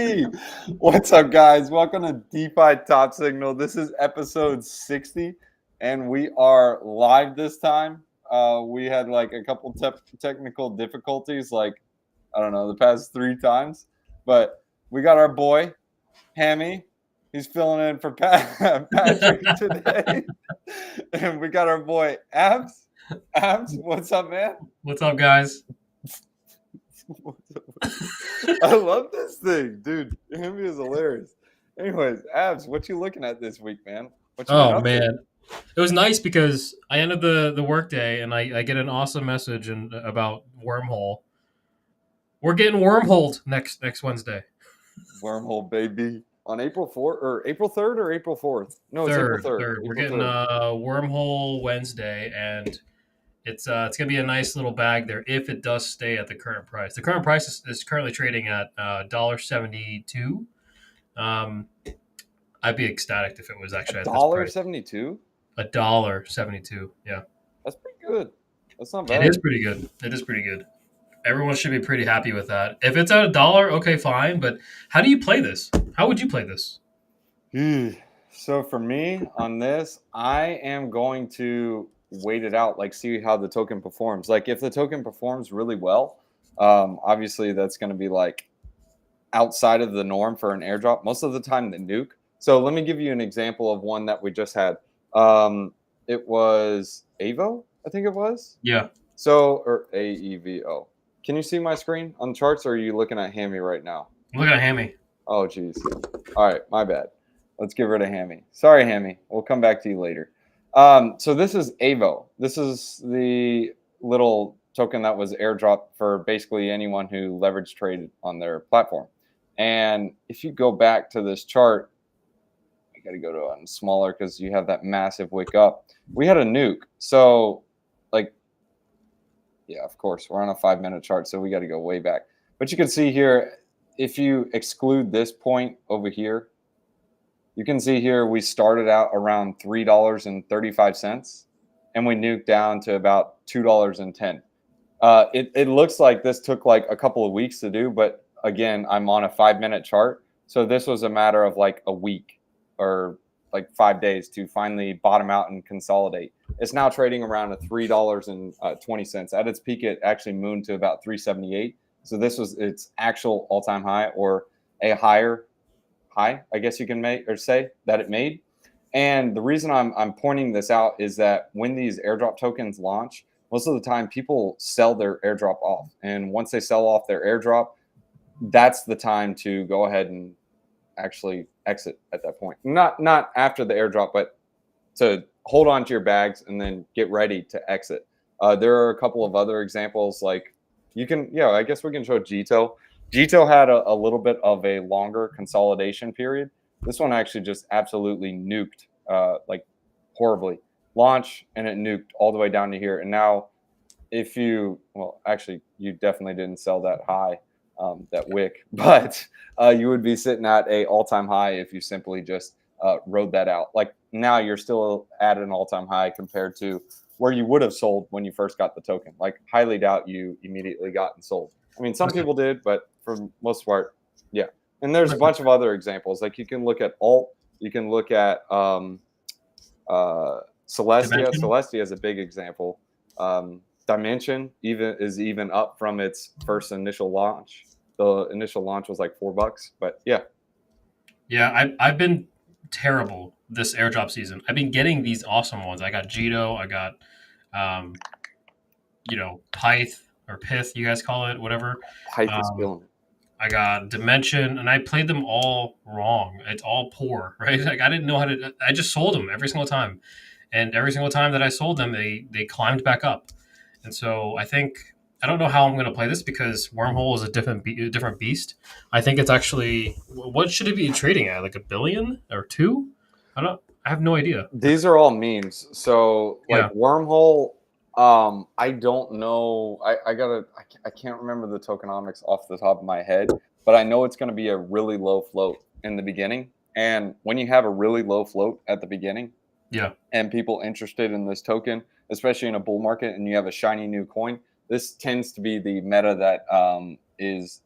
Hey, what's up, guys? Welcome to DeFi Top Signal. This is episode 60, and we are live this time. We had like a couple technical difficulties, like I don't know, the past 3 times, but we got our boy Hammy. He's filling in for Patrick today, and we got our boy Abs. Abs, what's up, man? What's up, guys? I love this thing, dude. Hammy is hilarious. Anyways, Abs, what you looking at this week, man? What you been Oh up to? man, it was nice because I ended the workday and I get an awesome message about wormhole. We're getting wormholed next Wednesday. Wormhole, baby. On April 4th or April 3rd or April 4th? No, it's April Third, 3rd. third. We're April getting 3rd. wormhole Wednesday, and it's gonna be a nice little bag there if it does stay at the current price. The current price is currently trading at $1.72. I'd be ecstatic if it was actually at this price. $1.72? $1.72. Yeah. That's pretty good. That's not It bad. is pretty good. It is pretty good. Everyone should be pretty happy with that. If it's at $1, okay, fine. But how do you play this? How would you play this? So for me on this, I am going to wait it out, like see how the token performs. Like if the token performs really well, obviously that's going to be like outside of the norm for an airdrop. Most of the time, the nuke. So let me give you an example of one that we just had. It was Avo, I think it was. Yeah. So or AEVO. Can you see my screen on charts, or are you looking at Hammy right now? Look at Hammy. Oh, geez. All right, my bad. Let's get rid of Hammy. Sorry, Hammy. We'll come back to you later. So this is Avo. This is the little token that was airdropped for basically anyone who leverage traded on their platform. And if you go back to this chart, I got to go to one smaller because you have that massive wick up. We had a nuke. So, like, yeah, of course, we're on a 5-minute chart, so we got to go way back. But you can see here, if you exclude this point over here, you can see here we started out around $3.35 and we nuked down to about $2.10. It looks like this took like a couple of weeks to do, but again, I'm on a 5-minute chart. So this was a matter of like a week or like 5 days to finally bottom out and consolidate. It's now trading around at $3.20. At its peak, it actually mooned to about $3.78. So this was its actual all-time high, or a higher high, I guess you can make or say that it made. And the reason I'm pointing this out is that when these airdrop tokens launch, most of the time people sell their airdrop off. And once they sell off their airdrop, that's the time to go ahead and actually exit at that point. Not after the airdrop, but to hold on to your bags and then get ready to exit. There are a couple of other examples, like you can, yeah, I guess we can show Gito. Gito had a little bit of a longer consolidation period. This one actually just absolutely nuked, like horribly. Launch and it nuked all the way down to here. And now, if you, well, actually, you definitely didn't sell that high, that wick, but you would be sitting at a all-time high if you simply just rode that out. Like now, you're still at an all-time high compared to where you would have sold when you first got the token. Like highly doubt you immediately got and sold. I mean, some people did, but for most part, yeah. And there's a bunch of other exampes. Like you can look at Alt, you can look at Celestia. Dimension? Celestia is a big example. Dimension even up from its first initial launch. The initial launch was like $4, but yeah. Yeah, I've been terrible this airdrop season. I've been getting these awesome ones. I got Jito. I got, Pyth or Pith, you guys call it, whatever. Hype is killing it. I got Dimension, and I played them all wrong. It's all poor, right? Like I didn't know how to. I just sold them every single time, and every single time that I sold them, they climbed back up. And so I think I don't know how I'm going to play this because Wormhole is a different beast. I think it's actually what should it be trading at, like $1 billion or two? I have no idea. These are all memes. So like Yeah. Wormhole, I don't know. I can't remember the tokenomics off the top of my head, but I know it's going to be a really low float in the beginning. And when you have a really low float at the beginning, Yeah. and people interested in this token, especially in a bull market, and you have a shiny new coin, this tends to be the meta that is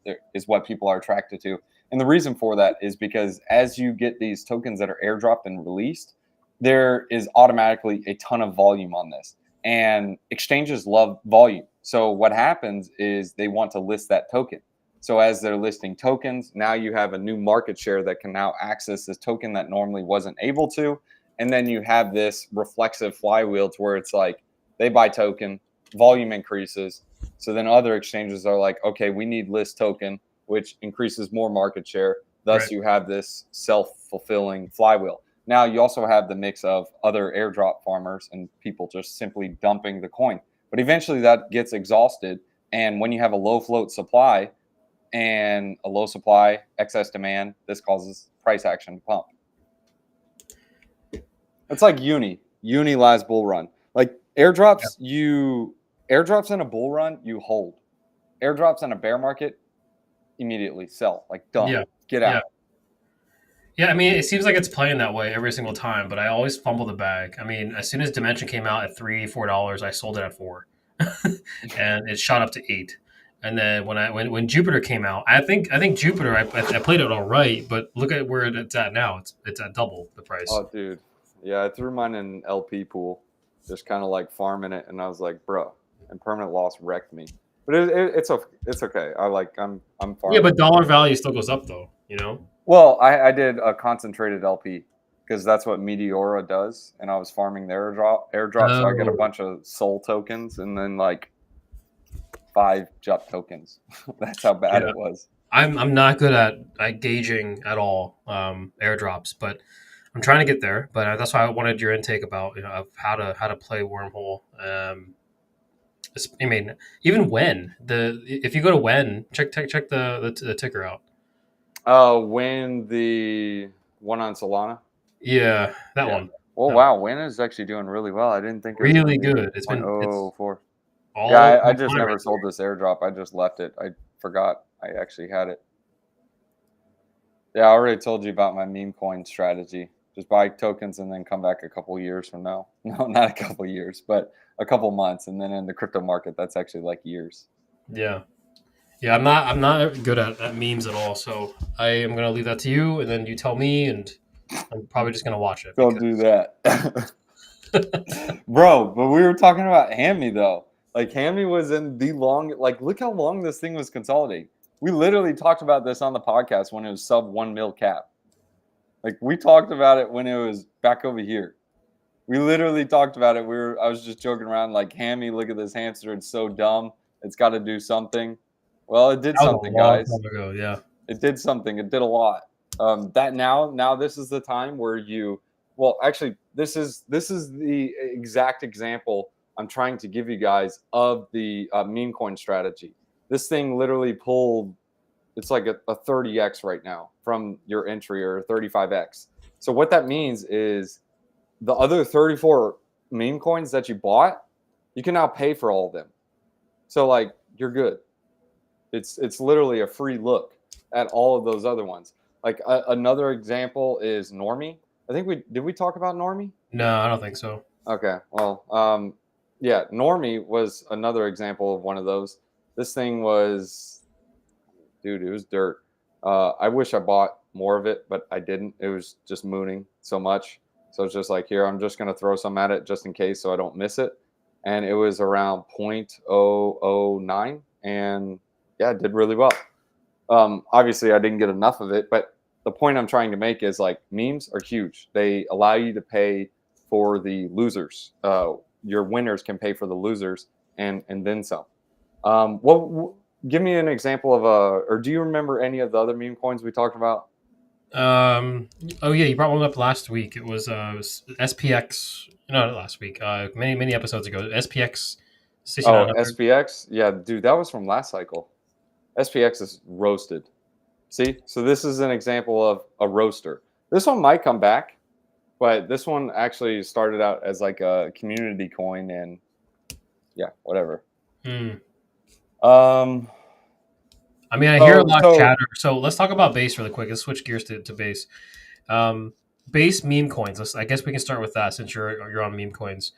what people are attracted to. And the reason for that is because as you get these tokens that are airdropped and released, there is automatically a ton of volume on this. And exchanges love volume. So what happens is they want to list that token. So as they're listing tokens, now you have a new market share that can now access this token that normally wasn't able to. And then you have this reflexive flywheel to where it's like they buy token, volume increases. So then other exchanges are like, okay, we need list token, which increases more market share. Thus, Right. you have this self-fulfilling flywheel. Now, you also have the mix of other airdrop farmers and people just simply dumping the coin. But eventually that gets exhausted. And when you have a low float supply and a low supply, excess demand, this causes price action to pump. It's like Uni last bull run. Like airdrops, airdrops in a bull run, you hold. Airdrops in a bear market, immediately sell. Like done. Yeah. Get Yeah. out. Yeah, I mean, it seems like it's playing that way every single time, but I always fumble the bag. I mean, as soon as Dimension came out at $3, $4, I sold it at $4, and it shot up to $8. And then when Jupiter came out, I think Jupiter, I played it all right, but look at where it's at now. It's at double the price. Oh, dude. Yeah, I threw mine in LP pool, just kind of like farming it, and I was like, bro, and permanent loss wrecked me. But it's okay. I'm Yeah, farming. but dollar value still goes up though. Well, I did a concentrated LP because that's what Meteora does, and I was farming their airdrop, so I get a Oh, bunch of soul tokens and then like 5 JUP tokens. That's how bad yeah. it was. I'm not good at gauging at all airdrops, but I'm trying to get there. But that's why I wanted your intake about of how to play wormhole. I mean, even when if you go to when check the ticker out. When the one on Solana. Yeah, that Yeah. one. Oh That one. wow, Win is actually doing really well. I didn't think it was going Really to be good. It's 0.04. Yeah, all I just time never right sold this airdrop. I just left it. I forgot I actually had it. Yeah, I already told you about my meme coin strategy. Just buy tokens and then come back a couple years from now. No, not a couple years, but a couple months. And then in the crypto market, that's actually like years. there. Yeah. I'm not good at memes at all. So I am gonna leave that to you, and then you tell me, and I'm probably just gonna watch it Don't do because that. Bro, but we were talking about Hammy though. Like Hammy was in the long, like look how long this thing was consolidating. We literally talked about this on the podcast when it was sub 1 mil cap. Like we talked about it when it was back over here. We literally talked about it. I was just joking around like Hammy, look at this hamster, it's so dumb. It's got to do something. Well, it did that was a something, long guys. time ago. Yeah. It did something. It did a lot. That now this is the time where actually this is the exact example I'm trying to give you guys of the meme coin strategy. This thing literally pulled. It's like a 30x right now from your entry or 35x. So what that means is the other 34 meme coins that you bought, you can now pay for all of them. So like you're good. It's literally a free look at all of those other ones. Like another example is Normie. I think we talk about Normie? No, I don't think so. Okay. Well, yeah, Normie was another example of one of those. This thing was, dude, it was dirt. I wish I bought more of it, but I didn't. It was just mooning so much. So it's just like, here, I'm just going to throw some at it just in case so I don't miss it. And it was around 0.009. And yeah, it did really well. Obviously, I didn't get enough of it, but the point I'm trying to make is like memes are huge. They allow you to pay for the losers. Your winners can pay for the losers and then some. Give me an example of or do you remember any of the other meme coins we talked about? Oh yeah, you brought one up last week. It was SPX. No, not last week. Many episodes ago. SPX 6900. SPX. Yeah, dude, that was from last cycle. SPX is roasted. See, so this is an example of a roaster. This one might come back, but this one actually started out as like a community coin, and yeah, whatever. I mean, I hear a lot of chatter. So let's talk about base really quick. Let's switch gears to base. Base meme coins. I guess we can start with that since you're on meme coins.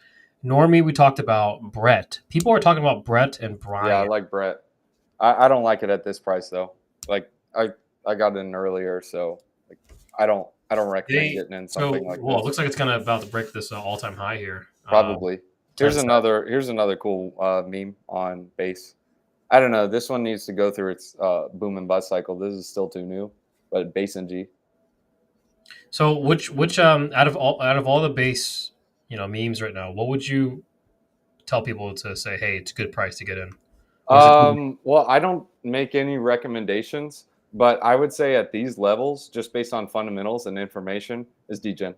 Normie, we talked about Brett. People are talking about Brett and Brian. Yeah, I like Brett. I don't like it at this price though. Like I got in earlier, so like I don't recommend They getting in so something like well. It this. looks like it's gonna about to break this all-time high here. Probably. 10 cents. Here's another cool meme on base. I don't know. This one needs to go through its boom and bust cycle. This is still too new, but base and G. So which out of all the base memes right now, what would you tell people to say, hey, it's a good price to get in? Or is it? Well, I don't make any recommendations, but I would say at these levels, just based on fundamentals and information, is DGen.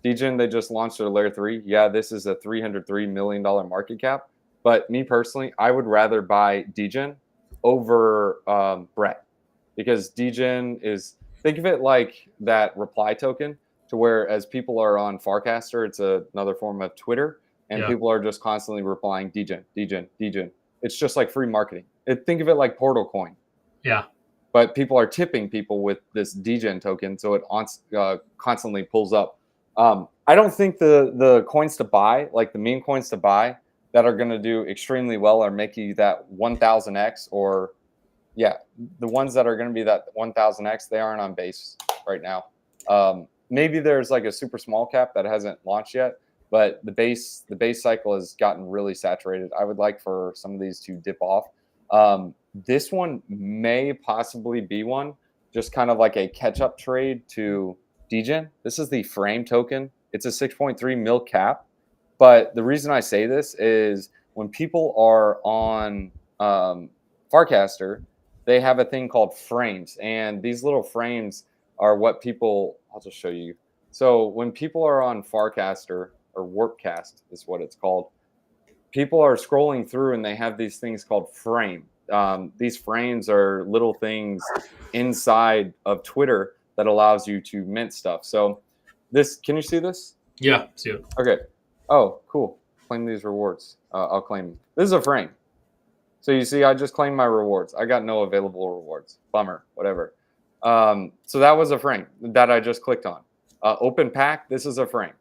DGen, they just launched their layer 3. Yeah, this is a $303 million market cap. But me personally, I would rather buy DGen over Brett because DGen is, think of it like that reply token to where as people are on Farcaster, it's another form of Twitter, and Yeah, people are just constantly replying DGen, DGen, DGen. It's just like free marketing. Think of it like Portal Coin, yeah. but people are tipping people with this DGen token, so it constantly pulls up. I don't think the coins to buy, like the meme coins to buy, that are going to do extremely well are making that 1000x or yeah, the ones that are going to be that 1000x, they aren't on base right now. Maybe there's like a super small cap that hasn't launched yet, but the base cycle has gotten really saturated. I would like for some of these to dip off. This one may possibly be one, just kind of like a catch-up trade to DGen. This is the Frame token. It's a 6.3 mil cap, but the reason I say this is when people are on Farcaster, they have a thing called frames, and these little frames are what people. I'll just show you. So when people are on Farcaster or Warpcast is what it's called, people are scrolling through and they have these things called frame. These frames are little things inside of Twitter that allows you to mint stuff. So this, can you see this? Yeah, see it. Okay. Oh, cool. Claim these rewards. I'll claim them. This is a frame. So you see, I just claimed my rewards. I got no available rewards. Bummer. Whatever. So that was a frame that I just clicked on. Open pack. This is a frame.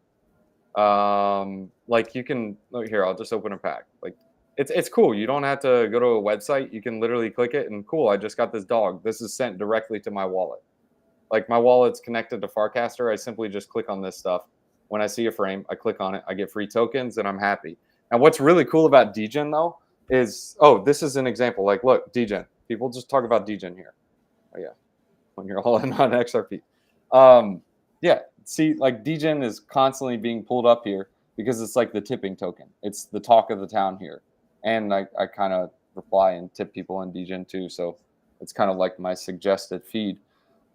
Like you can look here. I'll just open a pack. Like it's cool. You don't have to go to a website. You can literally click it and cool. I just got this dog. This is sent directly to my wallet. Like my wallet's connected to Farcaster. I simply just click on this stuff. When I see a frame, I click on it. I get free tokens, and I'm happy. And what's really cool about DGen though is, oh, this is an example. Like, look, DGen. People just talk about DGen here. Oh yeah, when you're all in on XRP. Yeah, see, like DGen is constantly being pulled up here because it's like the tipping token. It's the talk of the town here, and I kind of reply and tip people in DGen too. So it's kind of like my suggested feed.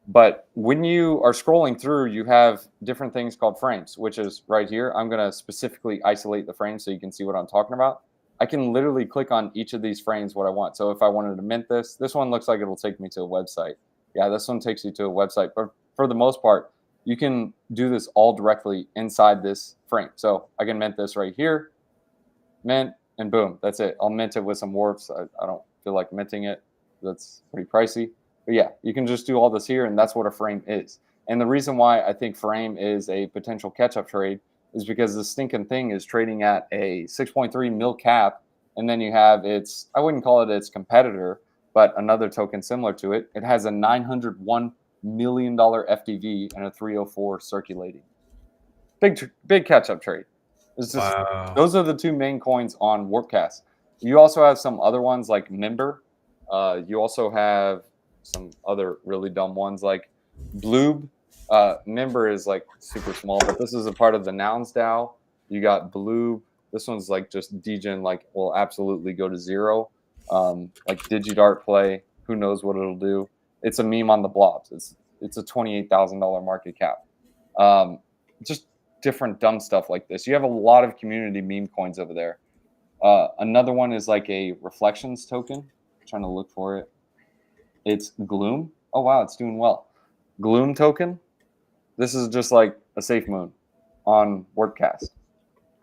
But when you are scrolling through, you have different things called frames, which is right here. I'm going to specifically isolate the frames so you can see what I'm talking about. I can literally click on each of these frames what I want. So if I wanted to mint this one looks like it'll take me to a website. Yeah, this one takes you to a website. But for the most part, you can do this all directly inside this frame. So I can mint this right here, mint, and boom, that's it. I'll mint it with some warps. I don't feel like minting it. That's pretty pricey. But yeah, you can just do all this here, and that's what a frame is. And the reason why I think frame is a potential catch-up trade is because the stinking thing is trading at a 6.3 mil cap, and then you have its, I wouldn't call it its competitor, but another token similar to it. It has a $901 million FTV and a 304 circulating. Big catch-up trade. It's just Wow. those are the two main coins on Warpcast. You also have some other ones like Member. You also have some other really dumb ones like Bloob. Member is like super small, but this is a part of the Nouns DAO. You got Bloob. This one's like just DGen, like will absolutely go to zero. Like DigiDart play, who knows what it'll do. It's a meme on the blobs. It's a $28,000 market cap. Just different dumb stuff like this. You have a lot of community meme coins over there. Another one is like a reflections token. I'm trying to look for it. It's Gloom. Oh wow, it's doing well. Gloom token. This is just like a safe moon on WordCast.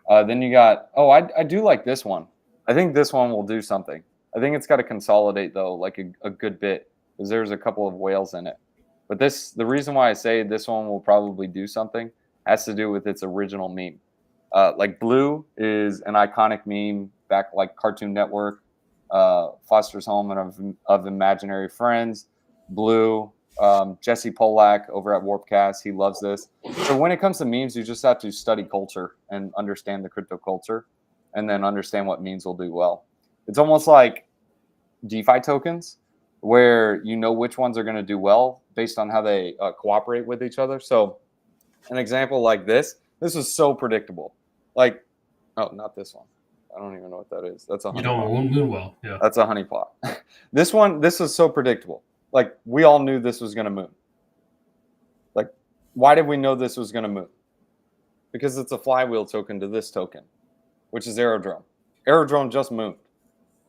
Then you got, oh, I do like this one. I think this one will do something. I think it's got to consolidate though, like a good bit, because there's a couple of whales in it. But the reason why I say this one will probably do something has to do with its original meme. Like Blue is an iconic meme back like Cartoon Network, Foster's Home and of Imaginary Friends. Blue, Jesse Polak over at Warpcast, he loves this. So when it comes to memes, you just have to study culture and understand the crypto culture, and then understand what memes will do well. It's almost like DeFi tokens, where you know which ones are going to do well based on how they cooperate with each other. So an example like this is so predictable. Like, oh, not this one. I don't even know what that is. That's a You honey pot. know, Moonwell. Yeah. That's a honey pot. This one, this is so predictable. Like, we all knew this was going to moon. Like, why did we know this was going to moon? Because it's a flywheel token to this token, which is Aerodrome. Aerodrome just mooned.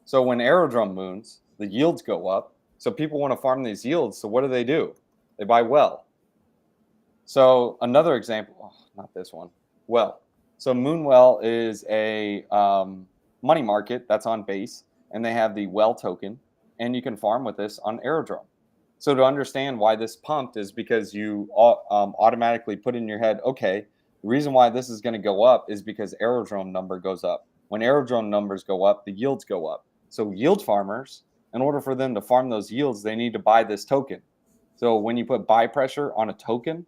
So when Aerodrome moons, the yields go up. So people want to farm these yields. So what do? They buy well. So another example, oh, not this one. Well, so Moonwell is a money market that's on Base, and they have the Well token, and you can farm with this on Aerodrome. So to understand why this pumped is because you automatically put in your head, okay, the reason why this is going to go up is because Aerodrome number goes up. When Aerodrome numbers go up, the yields go up. So yield farmers, in order for them to farm those yields, they need to buy this token. So when you put buy pressure on a token,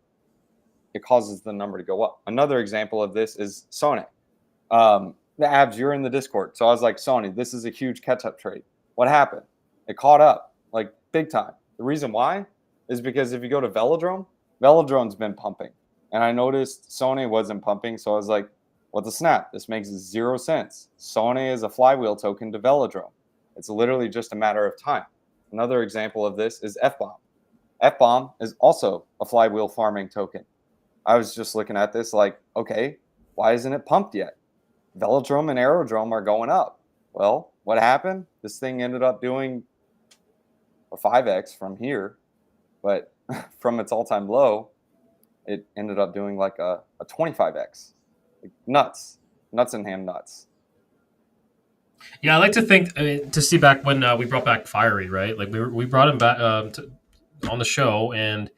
it causes the number to go up. Another example of this is Sony. The abs, you're in the Discord. So I was like, Sony, this is a huge catch-up trade. What happened? It caught up, like, big time. The reason why is because if you go to Velodrome, Velodrome's been pumping. And I noticed Sony wasn't pumping, so I was like, what the snap? This makes 0 sense. Sony is a flywheel token to Velodrome. It's literally just a matter of time. Another example of this is F-Bomb. F-Bomb is also a flywheel farming token. I was just looking at this like, okay, why isn't it pumped yet? Velodrome and Aerodrome are going up. Well, what happened? This thing ended up doing a 5x from here, but from its all-time low, it ended up doing like a 25x. Like nuts and ham nuts. Yeah, I like to think to see back when we brought back Fiery, right? Like we brought him back on the show, and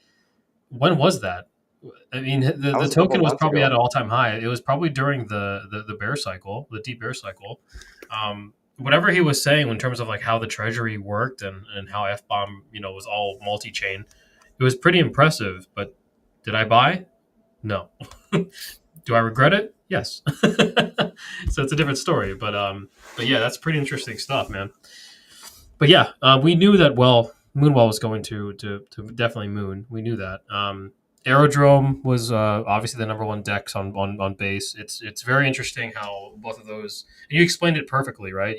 when was that? I mean, the token was probably at an all time high. It was probably during the bear cycle, the deep bear cycle. Whatever he was saying in terms of like how the treasury worked and how F-Bomb, was all multi chain, it was pretty impressive. But did I buy? No. Do I regret it? Yes. So it's a different story, but yeah, that's pretty interesting stuff, man. But yeah, we knew that. Well, Moonwell was going to definitely moon. We knew that. Aerodrome was obviously the number one dex on Base. It's very interesting how both of those. And you explained it perfectly, right?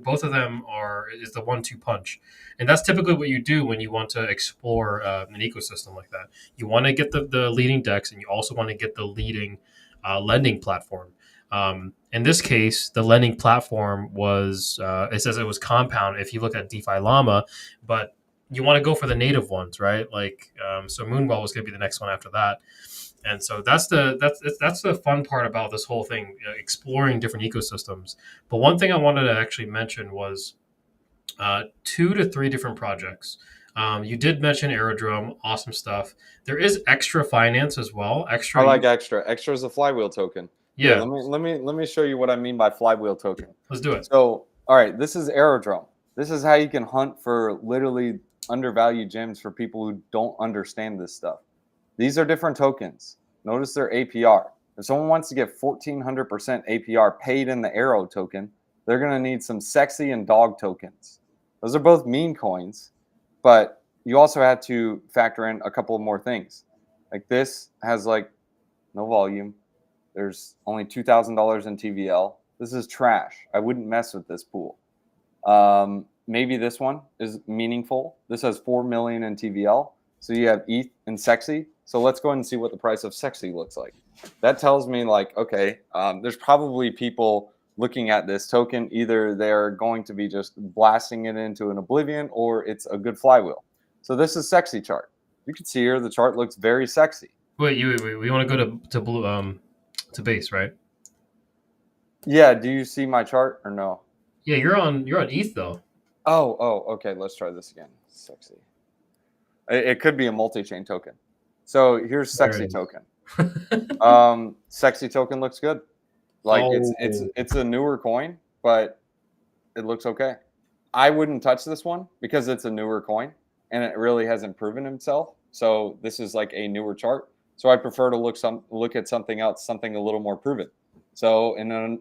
Both of them is the 1-2 punch, and that's typically what you do when you want to explore an ecosystem like that. You want to get the leading dex, and you also want to get the leading lending platform. In this case, the lending platform was, it says it was Compound if you look at DeFi Llama, but you want to go for the native ones, right? Like, so Moonwell was going to be the next one after that. And so that's the fun part about this whole thing, exploring different ecosystems. But one thing I wanted to actually mention was 2 to 3 different projects. You did mention Aerodrome, awesome stuff. There is Extra Finance as well. I like Extra. Extra is a flywheel token. Yeah. Here, let me show you what I mean by flywheel token. Let's do it. So, all right, this is Aerodrome. This is how you can hunt for literally undervalued gems for people who don't understand this stuff. These are different tokens. Notice their APR. If someone wants to get 1,400% APR paid in the Aero token, they're going to need some sexy and dog tokens. Those are both meme coins, but you also had to factor in a couple of more things. Like this has like no volume. There's only $2,000 in TVL. This is trash. I wouldn't mess with this pool. Maybe this one is meaningful. This has 4 million in TVL. So you have ETH and Sexy. So let's go ahead and see what the price of Sexy looks like. That tells me like, okay, there's probably people looking at this token. Either they're going to be just blasting it into an oblivion or it's a good flywheel. So this is Sexy chart. You can see here the chart looks very sexy. Wait. We want to go to blue to Base, right? Yeah. Do you see my chart or no? Yeah, you're on ETH though. Oh, okay. Let's try this again. Sexy. It could be a multi-chain token. So here's Sexy token. Sexy token looks good. Like it's a newer coin, but it looks okay. I wouldn't touch this one because it's a newer coin. and it really hasn't proven himself. So this is like a newer chart. So I prefer to look at something else, something a little more proven. So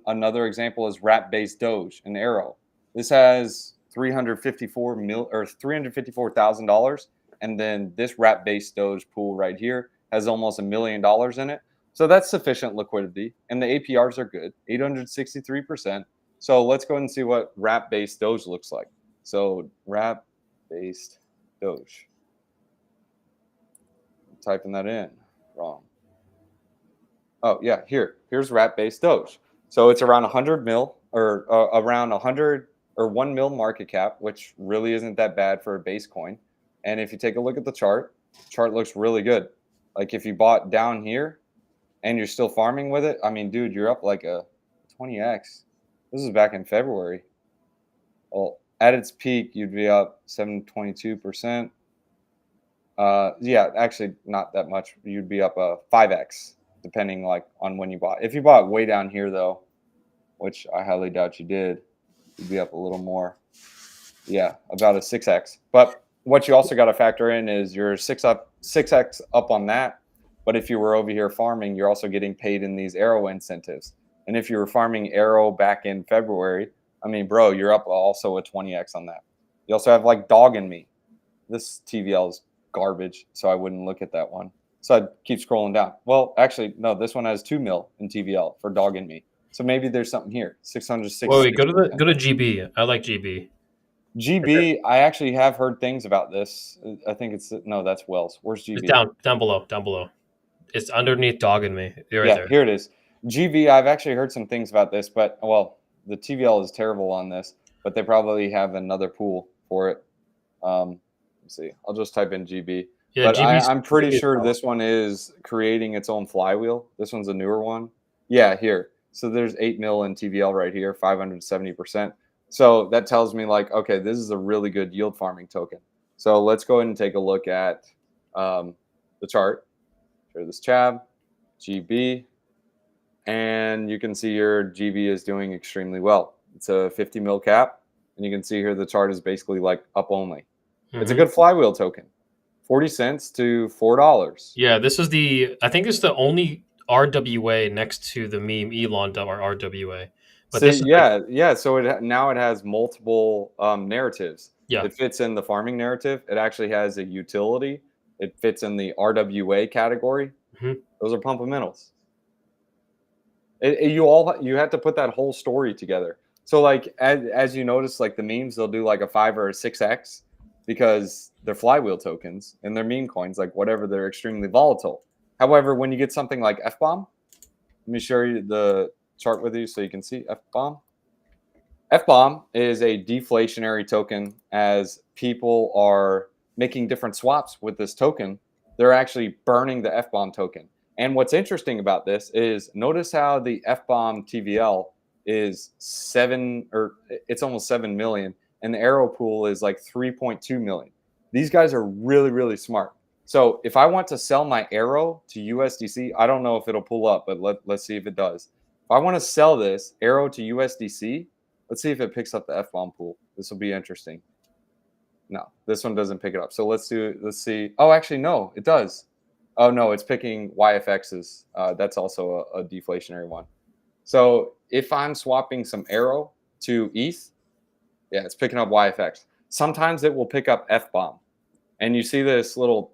another example is wrap-based Doge, an arrow. This has 354,000 dollars, and then this wrap-based Doge pool right here has almost $1 million in it. So that's sufficient liquidity, and the APRs are good, 863%. So let's go ahead and see what wrap-based Doge looks like. So wrap-based Doge. I'm typing that in wrong. Oh yeah, here's wrap-based Doge. So it's around 100 mil, or around 100 or 1 mil market cap, which really isn't that bad for a base coin. And if you take a look at the chart looks really good. Like if you bought down here and you're still farming with it, I mean, dude, you're up like a 20x. This is back in February. Well, at its peak, you'd be up 722%. Yeah, actually not that much. You'd be up a 5x, depending like on when you bought. If you bought way down here though, which I highly doubt you did, you'd be up a little more. Yeah, about a 6x. But what you also got to factor in is you're 6x up on that. But if you were over here farming, you're also getting paid in these arrow incentives. And if you were farming arrow back in February, I mean, bro, you're up also a 20x on that. You also have like Dog and Me. This TVL is garbage, so I wouldn't look at that one. So I'd keep scrolling down. Well, actually, no, this one has 2 mil in TVL for Dog and Me. So maybe there's something here. 660. Wait, go to GB. I like GB. GB, I actually have heard things about this. I think no, that's Wells. Where's GB? It's down below. It's underneath Dog and Me. You're right there. Here it is. GB, I've actually heard some things about this, but well, the TVL is terrible on this, but they probably have another pool for it. Let's see. I'll just type in GB. Yeah, but I'm pretty sure this one is creating its own flywheel. This one's a newer one. Yeah, here. So there's 8 mil in TVL right here, 570%. So that tells me like, okay, this is a really good yield farming token. So let's go ahead and take a look at the chart. Share this tab, GB, and you can see here GB is doing extremely well. It's a 50 mil cap, and you can see here the chart is basically like up only. Mm-hmm. It's a good flywheel token, 40 cents to $4. Yeah, I think it's the only RWA next to the meme Elon RWA. But so now it has multiple narratives. Yeah. It fits in the farming narrative. It actually has a utility. It fits in the RWA category. Mm-hmm. Those are pumpamentals. You have to put that whole story together. So like as you notice, like the memes, they'll do like a 5 or a 6x because they're flywheel tokens and they're meme coins, like whatever, they're extremely volatile. However, when you get something like F-bomb, let me show you the chart with you so you can see F-bomb. F-bomb is a deflationary token. As people are making different swaps with this token, they're actually burning the F-bomb token. And what's interesting about this is notice how the F-bomb TVL is it's almost 7 million, and the arrow pool is like 3.2 million. These guys are really, really smart. So if I want to sell my arrow to USDC, I don't know if it'll pull up, but let's see if it does. If I want to sell this arrow to USDC, let's see if it picks up the F-bomb pool. This will be interesting. No, this one doesn't pick it up. So let's see. Oh, actually, no, it does. Oh, no, it's picking YFXs. That's also a deflationary one. So if I'm swapping some arrow to ETH, yeah, it's picking up YFX. Sometimes it will pick up F-bomb. And you see this little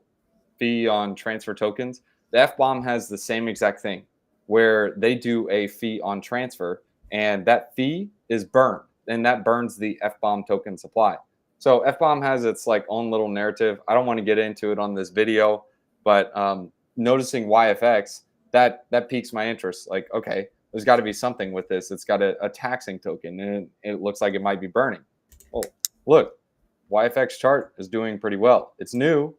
fee on transfer tokens. The F-bomb has the same exact thing where they do a fee on transfer, and that fee is burned, and that burns the F-bomb token supply. So F-bomb has its like own little narrative. I don't want to get into it on this video, but noticing YFX, that piques my interest. Like, okay, there's got to be something with this. It's got a taxing token, and it looks like it might be burning. Well, look, YFX chart is doing pretty well. It's new.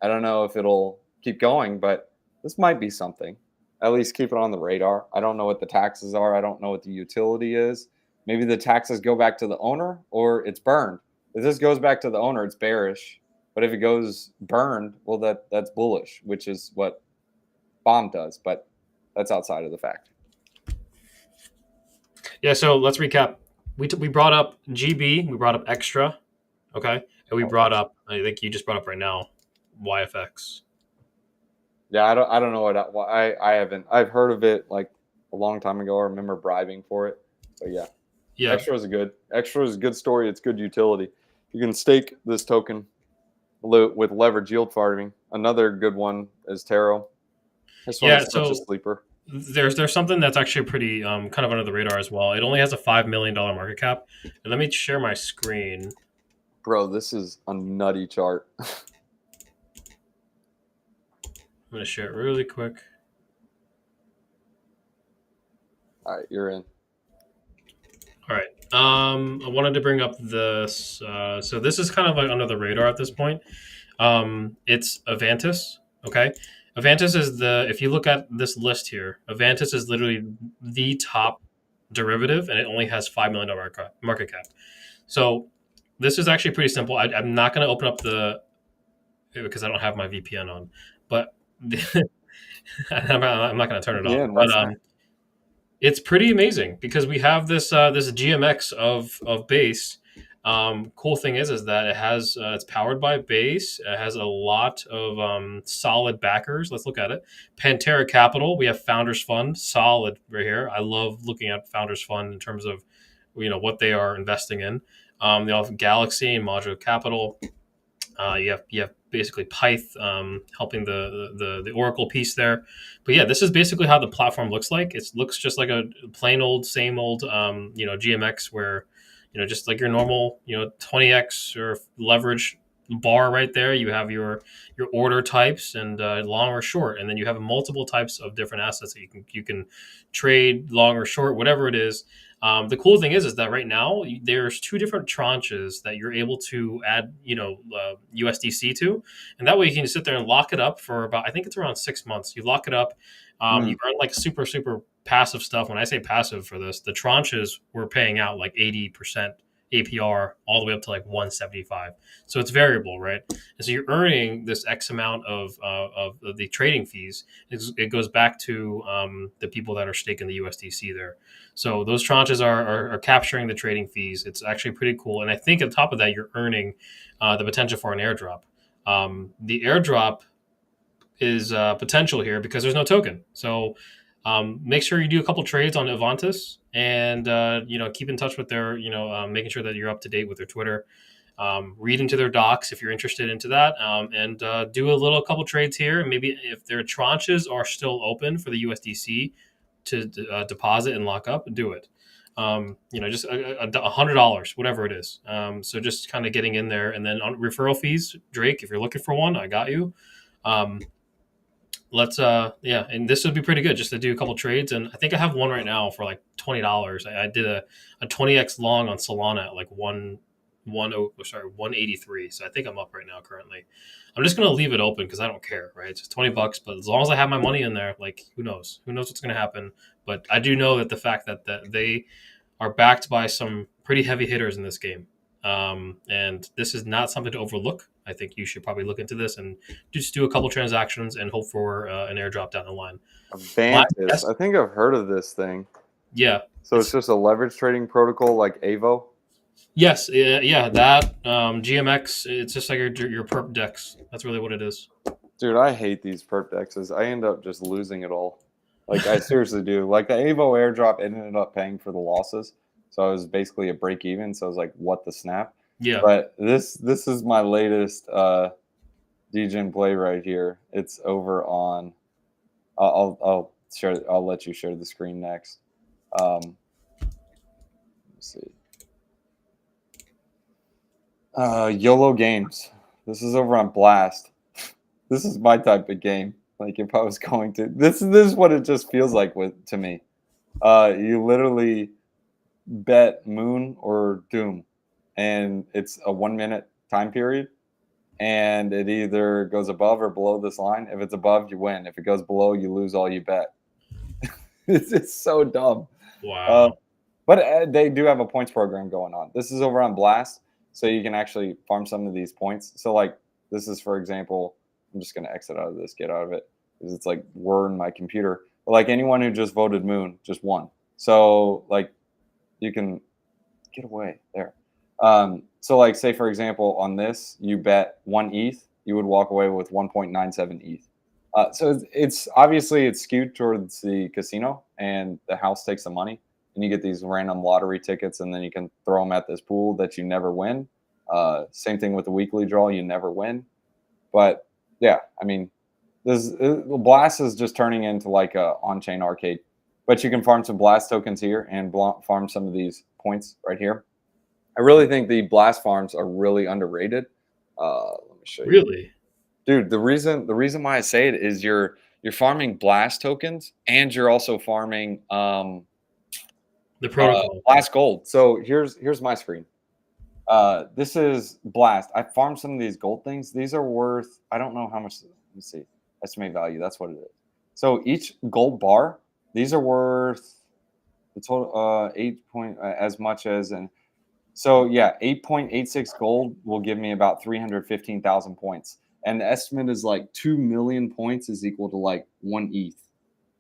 I don't know if it'll keep going, but this might be something. At least keep it on the radar. I don't know what the taxes are. I don't know what the utility is. Maybe the taxes go back to the owner or it's burned. If this goes back to the owner, it's bearish. But if it goes burned, well, that's bullish, which is what Bomb does. But that's outside of the fact. Yeah, so let's recap. We brought up GB. We brought up Extra. Okay. And we Oh, brought up, I think you just brought up right now, YFX. yeah, I don't know I haven't. I've heard of it like a long time ago. I remember bribing for it, but yeah, Yeah, extra is good. Extra is a good story. It's good utility. You can stake this token with leverage yield farming. Another good one is Taro. This one yeah. is such a So sleeper. there's something that's actually pretty kind of under the radar as well. It only has a $5 million market cap. And let me share my screen. Bro, this is a nutty chart. I'm gonna share it really quick. All right, you're in. All right. I wanted to bring up this. So this is kind of like under the radar at this point. It's Avantis. Okay. Avantis is if you look at this list here, Avantis is literally the top derivative, and it only has $5 million market cap. So this is actually pretty simple. I'm not going to open up because I don't have my VPN on, but I'm not going to turn it on. VPN, But what's that? it's pretty amazing because we have this GMX of base. Cool thing is that it's powered by base. It has a lot of solid backers. Let's look at it. Pantera Capital. We have Founders Fund, solid right here. I love looking at Founders Fund in terms of what they are investing in. They also have Galaxy and Modular Capital. You have basically Pyth helping the Oracle piece there, but yeah, this is basically how the platform looks like. It looks just like a plain old same old GMX where just like your normal 20x or leverage bar right there. You have your order types and long or short, and then you have multiple types of different assets that you can trade long or short, whatever it is. The cool thing is that right now there's two different tranches that you're able to add, USDC to, and that way you can sit there and lock it up for about, I think it's around 6 months. You lock it up, you earn like super passive stuff. When I say passive for this, the tranches were paying out like 80% APR all the way up to like 175. So it's variable, right? And so you're earning this X amount of the trading fees. It goes back to the people that are staking the USDC there. So those tranches are capturing the trading fees. It's actually pretty cool. And I think on top of that, you're earning the potential for an airdrop. The airdrop is potential here because there's no token. So make sure you do a couple trades on Avantis and keep in touch with their making sure that you're up to date with their Twitter. Read into their docs if you're interested into that, and do a couple trades here. Maybe if their tranches are still open for the USDC to deposit and lock up, do it. Just $100, whatever it is. So just kind of getting in there, and then on referral fees, Drake, if you're looking for one, I got you. And this would be pretty good just to do a couple trades, and I think I have one right now for like $20. I did a 20x long on Solana at like 183. So I think I'm up right now currently. I'm just gonna leave it open because I don't care, right? It's just $20, but as long as I have my money in there, like who knows what's gonna happen. But I do know that the fact that they are backed by some pretty heavy hitters in this game, and this is not something to overlook. I think you should probably look into this and just do a couple transactions and hope for an airdrop down the line. Avantis. Yes, I think I've heard of this thing. yeah, So it's just a leverage trading protocol like Avo. yes, yeah. That GMX, it's just like your perp dex. That's really what it is. Dude, I hate these perp dexes. I end up just losing it all. Like I seriously do. Like the Avo airdrop ended up paying for the losses. So I was basically a break even. So I was like, what the snap? Yeah. But this is my latest DGen play right here. It's over on I'll share I'll let you share the screen next. Let's see. YOLO Games. This is over on Blast. This is my type of game. Like if I was going to this is what it just feels like to me. You literally bet Moon or Doom, and it's a 1 minute time period, and it either goes above or below this line. If it's above, you win. If it goes below, you lose all you bet. It's so dumb. Wow. But they do have a points program going on. This is over on Blast, so you can actually farm some of these points. So like this is, for example, I'm just going to exit out of this, get out of it, because it's like we're in my computer. But like anyone who just voted Moon just won. So like you can get away there. So like say for example on this, you bet 1 ETH, you would walk away with 1.97 ETH. So it's obviously it's skewed towards the casino, and the house takes the money, and you get these random lottery tickets, and then you can throw them at this pool that you never win. Same thing with the weekly draw, you never win. But yeah, I mean, this Blast is just turning into like a on-chain arcade. But you can farm some Blast tokens here and farm some of these points right here. I really think the Blast farms are really underrated. Let me show you, Really? dude. The reason why I say it is you're farming Blast tokens and you're also farming The protocol. Blast gold. So here's my screen. This is Blast. I farmed some of these gold things. These are worth, I don't know how much. Let me see. Estimate value. That's what it is. So each gold bar, these are worth the total 8 point as much as, and so yeah, 8.86 gold will give me about 315,000 points. And the estimate is like 2 million points is equal to like 1 ETH.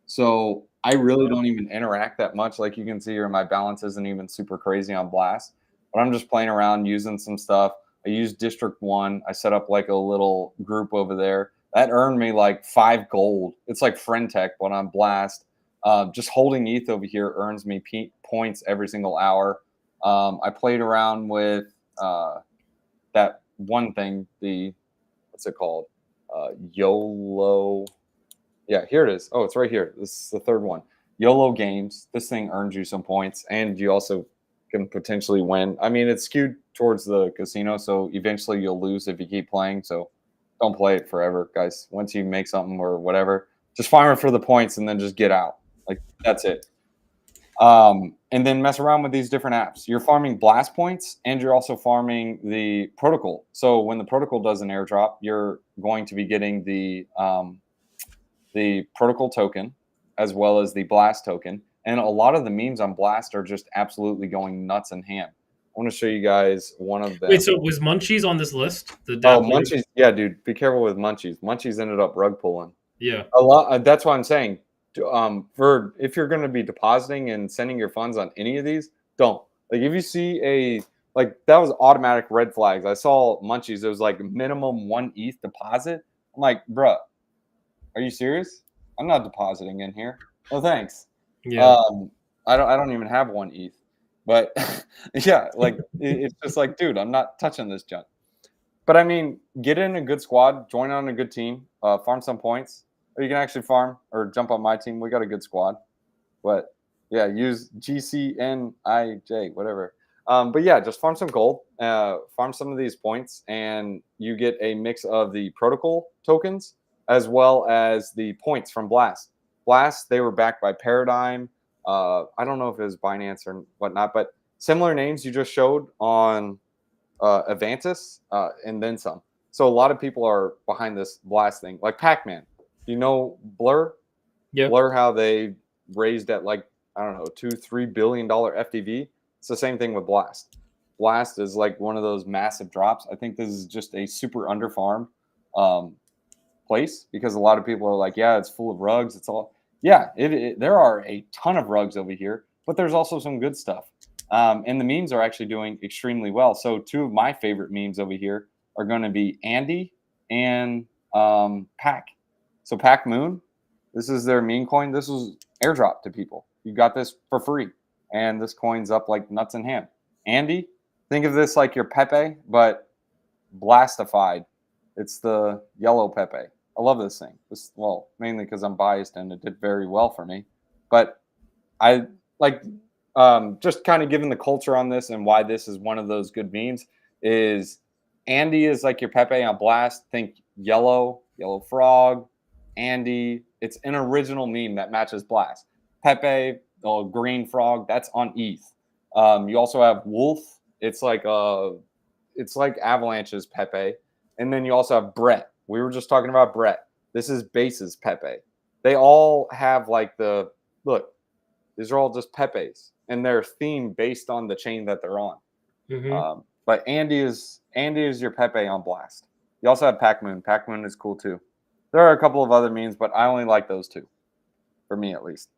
So I really don't even interact that much. Like you can see here, my balance isn't even super crazy on Blast, but I'm just playing around using some stuff. I use District 1. I set up like a little group over there. That earned me like 5 gold. It's like friend tech, but on Blast. Just holding ETH over here earns me points every single hour. I played around with that one thing, the, what's it called? YOLO. Yeah, here it is. Oh, it's right here. This is the third one. YOLO games. This thing earns you some points, and you also can potentially win. I mean, it's skewed towards the casino, so eventually you'll lose if you keep playing. So don't play it forever, guys. Once you make something or whatever, just farm it for the points and then just get out. Like that's it. And then mess around with these different apps. You're farming Blast points, and you're also farming the protocol. So when the protocol does an airdrop, you're going to be getting the protocol token as well as the Blast token. And a lot of the memes on Blast are just absolutely going nuts and ham. I want to show you guys one of them. Wait, so was Munchies on this list? The Oh, dab player? Munchies. Yeah, dude, be careful with Munchies. Munchies ended up rug pulling. Yeah. A lot. That's why I'm saying, for if you're going to be depositing and sending your funds on any of these, don't. Like if you see a, like that was automatic red flags. I saw Munchies. It was like minimum 1 ETH deposit. I'm like, bruh, are you serious? I'm not depositing in here. No thanks. Yeah. I don't even have 1 ETH. But yeah, like it's just like, dude, I'm not touching this junk. But I mean, get in a good squad, join on a good team, farm some points, or you can actually farm or jump on my team. We got a good squad. But yeah, use GCNIJ, whatever. But yeah, just farm some gold, farm some of these points, and you get a mix of the protocol tokens as well as the points from Blast. Blast, they were backed by Paradigm. I don't know if it was Binance or whatnot, but similar names you just showed on Avantis, and then some. So a lot of people are behind this Blast thing, like Pac-Man. You know Blur? Yeah. Blur, how they raised at like, I don't know, $2-3 billion FTV. It's the same thing with Blast. Blast is like one of those massive drops. I think this is just a super underfarmed place because a lot of people are like, yeah, it's full of rugs. It's all, yeah, there are a ton of rugs over here, but there's also some good stuff. And the memes are actually doing extremely well. So two of my favorite memes over here are going to be Andy and Pac. So Pac Moon, this is their meme coin. This was airdrop to people. You got this for free, and this coin's up like nuts and ham. Andy, think of this like your Pepe, but blastified. It's the yellow Pepe. I love this thing. This, well, mainly because I'm biased and it did very well for me. But I like just kind of given the culture on this and why this is one of those good memes is Andy is like your Pepe on Blast. Think yellow frog, Andy. It's an original meme that matches Blast. Pepe, green frog, that's on ETH. You also have Wolf. It's like Avalanche's Pepe. And then you also have Brett. We were just talking about Brett. This is Base's Pepe. They all have like the look. These are all just Pepes, and they're themed based on the chain that they're on. Mm-hmm. But Andy is your Pepe on Blast. You also have Pac Moon. Pac Moon is cool too. There are a couple of other memes, but I only like those two, for me at least.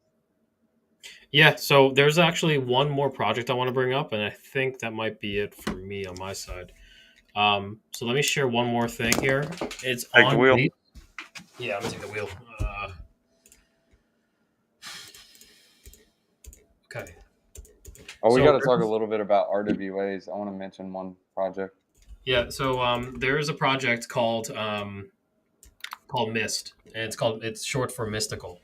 Yeah, so there's actually one more project I want to bring up, and I think that might be it for me on my side. So let me share one more thing here. It's Take the on wheel. base. Yeah, I'm gonna take the wheel. Okay. Oh, we got So to talk a little bit about RWAs. I want to mention one project. yeah, so there is a project called Mist, and it's short for Mystical.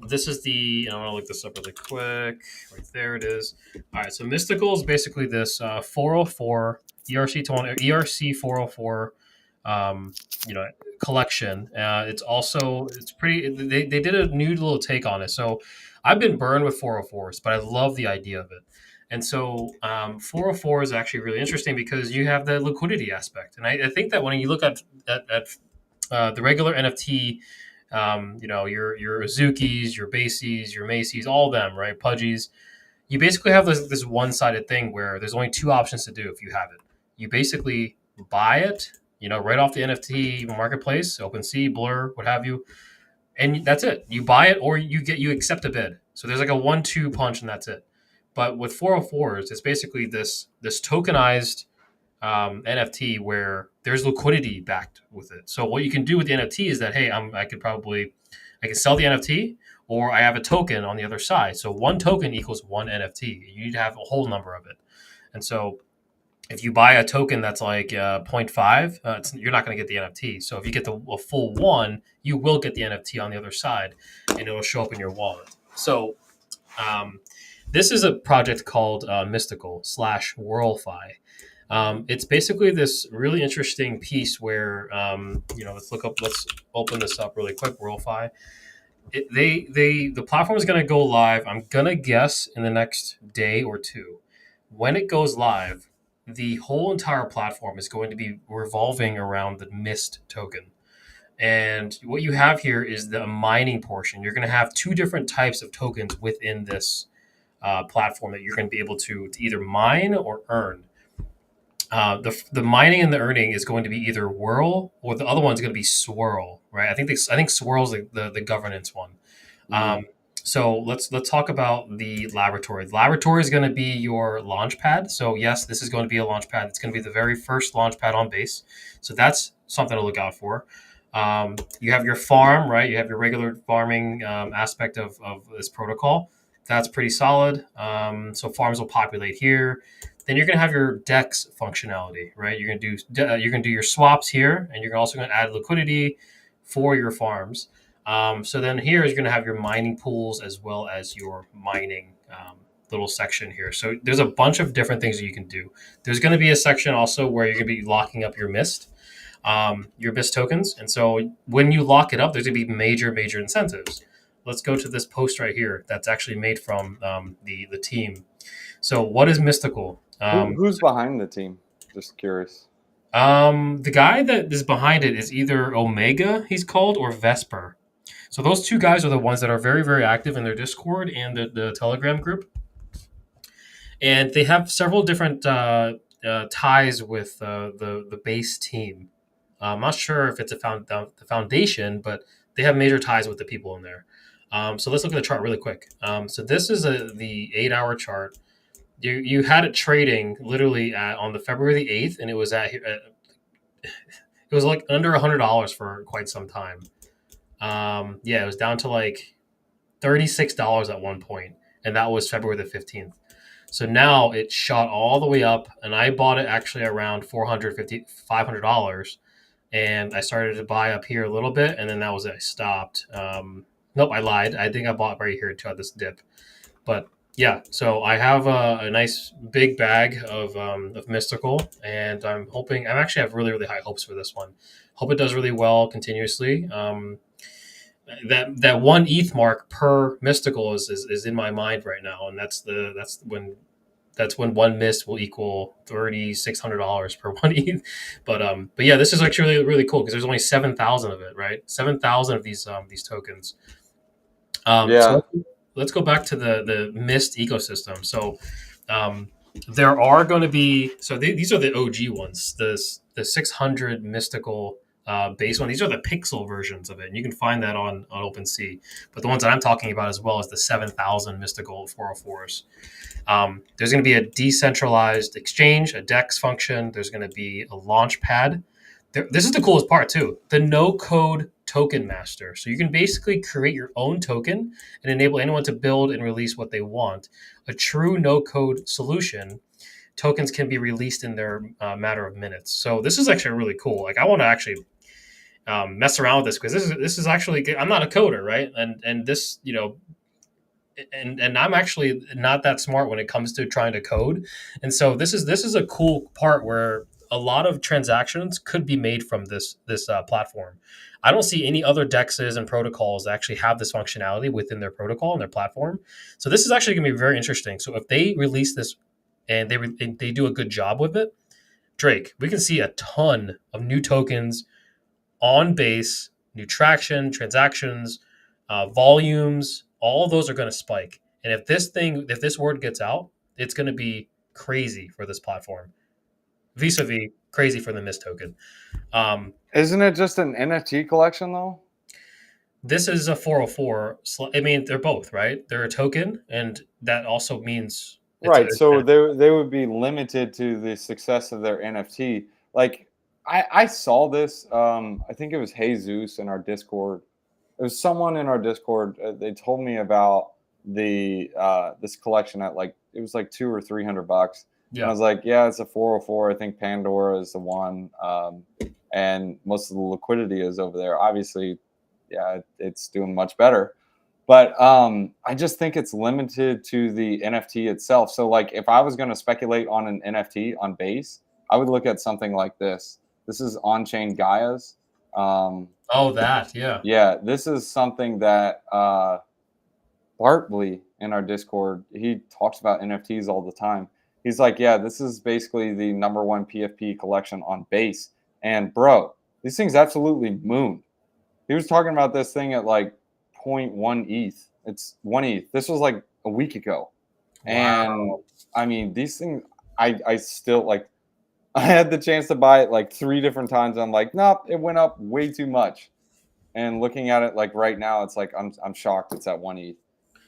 This is the. I want to look this up really quick. Right there it is. All right, so Mystical is basically this 404 ERC 404, um, you know, collection. It's pretty. They did a new little take on it. So I've been burned with 404s, but I love the idea of it. And so 404 is actually really interesting because you have the liquidity aspect, and I think that when you look at the regular NFT, your Azukis, your Bases, your Macy's, all of them, right? Pudgies. You basically have this one sided thing where there's only two options to do if you have it. You basically buy it, right off the NFT marketplace, OpenSea, Blur, what have you, and that's it. You buy it or you accept a bid. So there's like a 1-2 punch and that's it. But with 404s, it's basically this tokenized NFT where there's liquidity backed with it. So what you can do with the NFT is that hey, I can sell the NFT or I have a token on the other side. So one token equals one NFT. You need to have a whole number of it. And so if you buy a token that's like zero point 0.5, you're not going to get the NFT. So if you get a full one, you will get the NFT on the other side, and it'll show up in your wallet. So um, this is a project called Mystical slash Whirlfi. It's basically this really interesting piece where let's open this up really quick. Whirlfi. The platform is going to go live. I'm gonna guess in the next day or two. When it goes live, the whole entire platform is going to be revolving around the Mist token. And what you have here is the mining portion. You're going to have two different types of tokens within this platform that you're going to be able to either mine or earn. The mining and the earning is going to be either Whirl or the other one's going to be Swirl, right? I think Swirl's the governance one. Mm. So let's talk about the laboratory. The laboratory is going to be your launch pad. So yes, this is going to be a launch pad. It's going to be the very first launch pad on base. So that's something to look out for. You have your farm, right? You have your regular farming aspect of this protocol. That's pretty solid. So farms will populate here. Then you're going to have your DEX functionality, right? You're going to do your swaps here, and you're also going to add liquidity for your farms. So then here is going to have your mining pools as well as your mining little section here. So there's a bunch of different things that you can do. There's going to be a section also where you're going to be locking up your mist tokens. And so when you lock it up, there's going to be major incentives. Let's go to this post right here that's actually made from the team. So what is Mystical? Who's behind the team? Just curious. The guy that is behind it is either Omega, he's called, or Vesper. So those two guys are the ones that are very active in their Discord and the Telegram group, and they have several different ties with the base team. I'm not sure if it's the foundation, but they have major ties with the people in there. So let's look at the chart really quick. So this is the 8-hour chart. You had it trading literally on the February the 8th, and it was it was like under $100 for quite some time. Yeah, it was down to like $36 at one point, and that was February the 15th. So now it shot all the way up, and I bought it actually around $500, and I started to buy up here a little bit, and then that was it. I stopped. Nope, I lied. I think I bought right here too at this dip, but yeah. So I have a nice big bag of Mystical, and I actually have really have really high hopes for this one. Hope it does really well continuously. That one ETH mark per Mystical is in my mind right now, and that's when one mist will equal $3,600 per one ETH. But yeah, this is actually really cool because there's only 7,000 of it, right? 7,000 of these tokens. Yeah. So let's go back to the Mist ecosystem. So there are going to be these are the OG ones, the 600 Mystical base one. These are the pixel versions of it, and you can find that on OpenSea. But the ones that I'm talking about as well is the 7,000 mystical 404s. There's going to be a decentralized exchange, a DEX function. There's going to be a launch pad. This is the coolest part too. The no code token master. So you can basically create your own token and enable anyone to build and release what they want. A true no code solution. Tokens can be released in their matter of minutes. So this is actually really cool. Like I want to actually mess around with this because this is actually I'm not a coder, right? And this and I'm actually not that smart when it comes to trying to code. And so this is a cool part where a lot of transactions could be made from this platform. I don't see any other dexes and protocols that actually have this functionality within their protocol and their platform. So this is actually going to be very interesting. So if they release this and they do a good job with it, Drake, we can see a ton of new tokens on base, new traction, transactions, volumes, all of those are going to spike. And if this word gets out, it's going to be crazy for this platform. Vis-a-vis crazy for the Mist token. Isn't it just an NFT collection though? This is a 404. I mean, they're both, right? They're a token, and that also means Right. So they would be limited to the success of their NFT. Like I saw this. I think it was Jesus in our Discord. It was someone in our Discord. They told me about the this collection at like it was like $200 or $300. Yeah. And I was like, yeah, it's a 404. I think Pandora is the one, and most of the liquidity is over there. Obviously, yeah, it's doing much better. But I just think it's limited to the NFT itself. So, like, if I was going to speculate on an NFT on base, I would look at something like this. This is on-chain Gaia's. Yeah. Yeah, this is something that Bartley in our Discord, he talks about NFTs all the time. He's like, yeah, this is basically the number one PFP collection on base. And bro, these things absolutely mooned. He was talking about this thing at like 0.1 ETH. It's 1 ETH. This was like a week ago. Wow. And I mean, these things, I still like, I had the chance to buy it like 3 different times. I'm like, nope, it went up way too much. And looking at it like right now, it's like, I'm shocked it's at 1 ETH.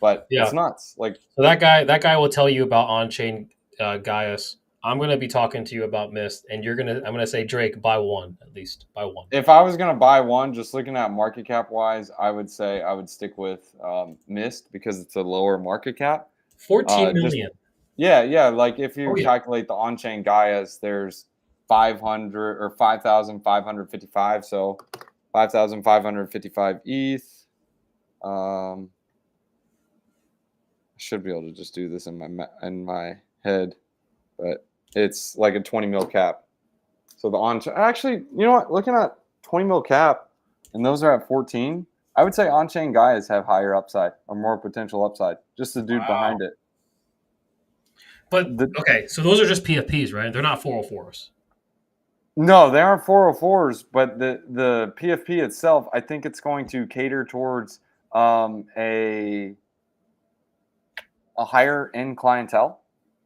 But Yeah. it's nuts. Like, so that guy will tell you about on-chain Gaius. I'm going to be talking to you about Mist, and I'm going to say, Drake, buy one, at least. Buy one. If I was going to buy one, just looking at market cap wise, I would say I would stick with Mist because it's a lower market cap. 14 million. Yeah. Like if you calculate the on-chain Gaias, there's 500 or 5,555. So 5,555 ETH. I should be able to just do this in my head, but it's like a 20 mil cap. So actually, you know what? Looking at 20 mil cap, and those are at 14. I would say on-chain guys have higher upside or more potential upside. Just the dude behind it. But okay, so those are just PFPs, right? They're not 404s. No, they aren't 404s, but the PFP itself, I think it's going to cater towards a higher end clientele.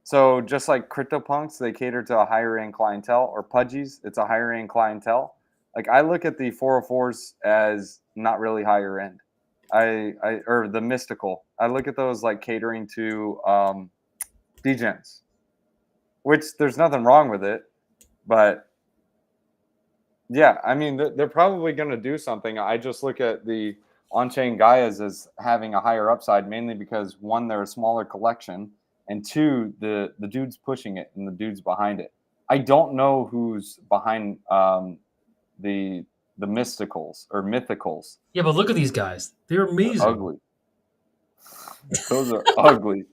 So just like CryptoPunks, they cater to a higher end clientele, or Pudgies, it's a higher end clientele. Like I look at the 404s as not really higher end. Or the mystical. I look at those like catering to degens, which there's nothing wrong with it, but yeah, I mean they're probably going to do something. I just look at the on-chain Gaias as having a higher upside, mainly because one, they're a smaller collection, and two, the dude's pushing it and the dude's behind it. I don't know who's behind the mysticals or mythicals. Yeah, but look at these guys. They're amazing. They're ugly. Those are ugly.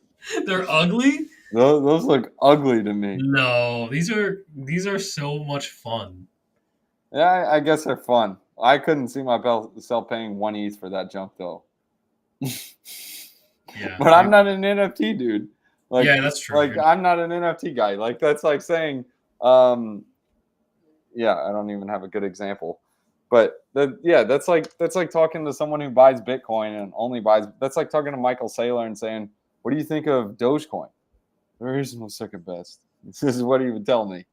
They're ugly? Those look ugly to me. No, these are so much fun. Yeah, I guess they're fun. I couldn't see myself paying 1 ETH for that junk though. Yeah, but I'm not an NFT dude. Like, yeah, that's true. Like I'm not an NFT guy. Like that's like saying, yeah, I don't even have a good example. But that's like talking to someone who buys Bitcoin and only buys. That's like talking to Michael Saylor and saying, "What do you think of Dogecoin?" Where's my second best? This is what he would tell me.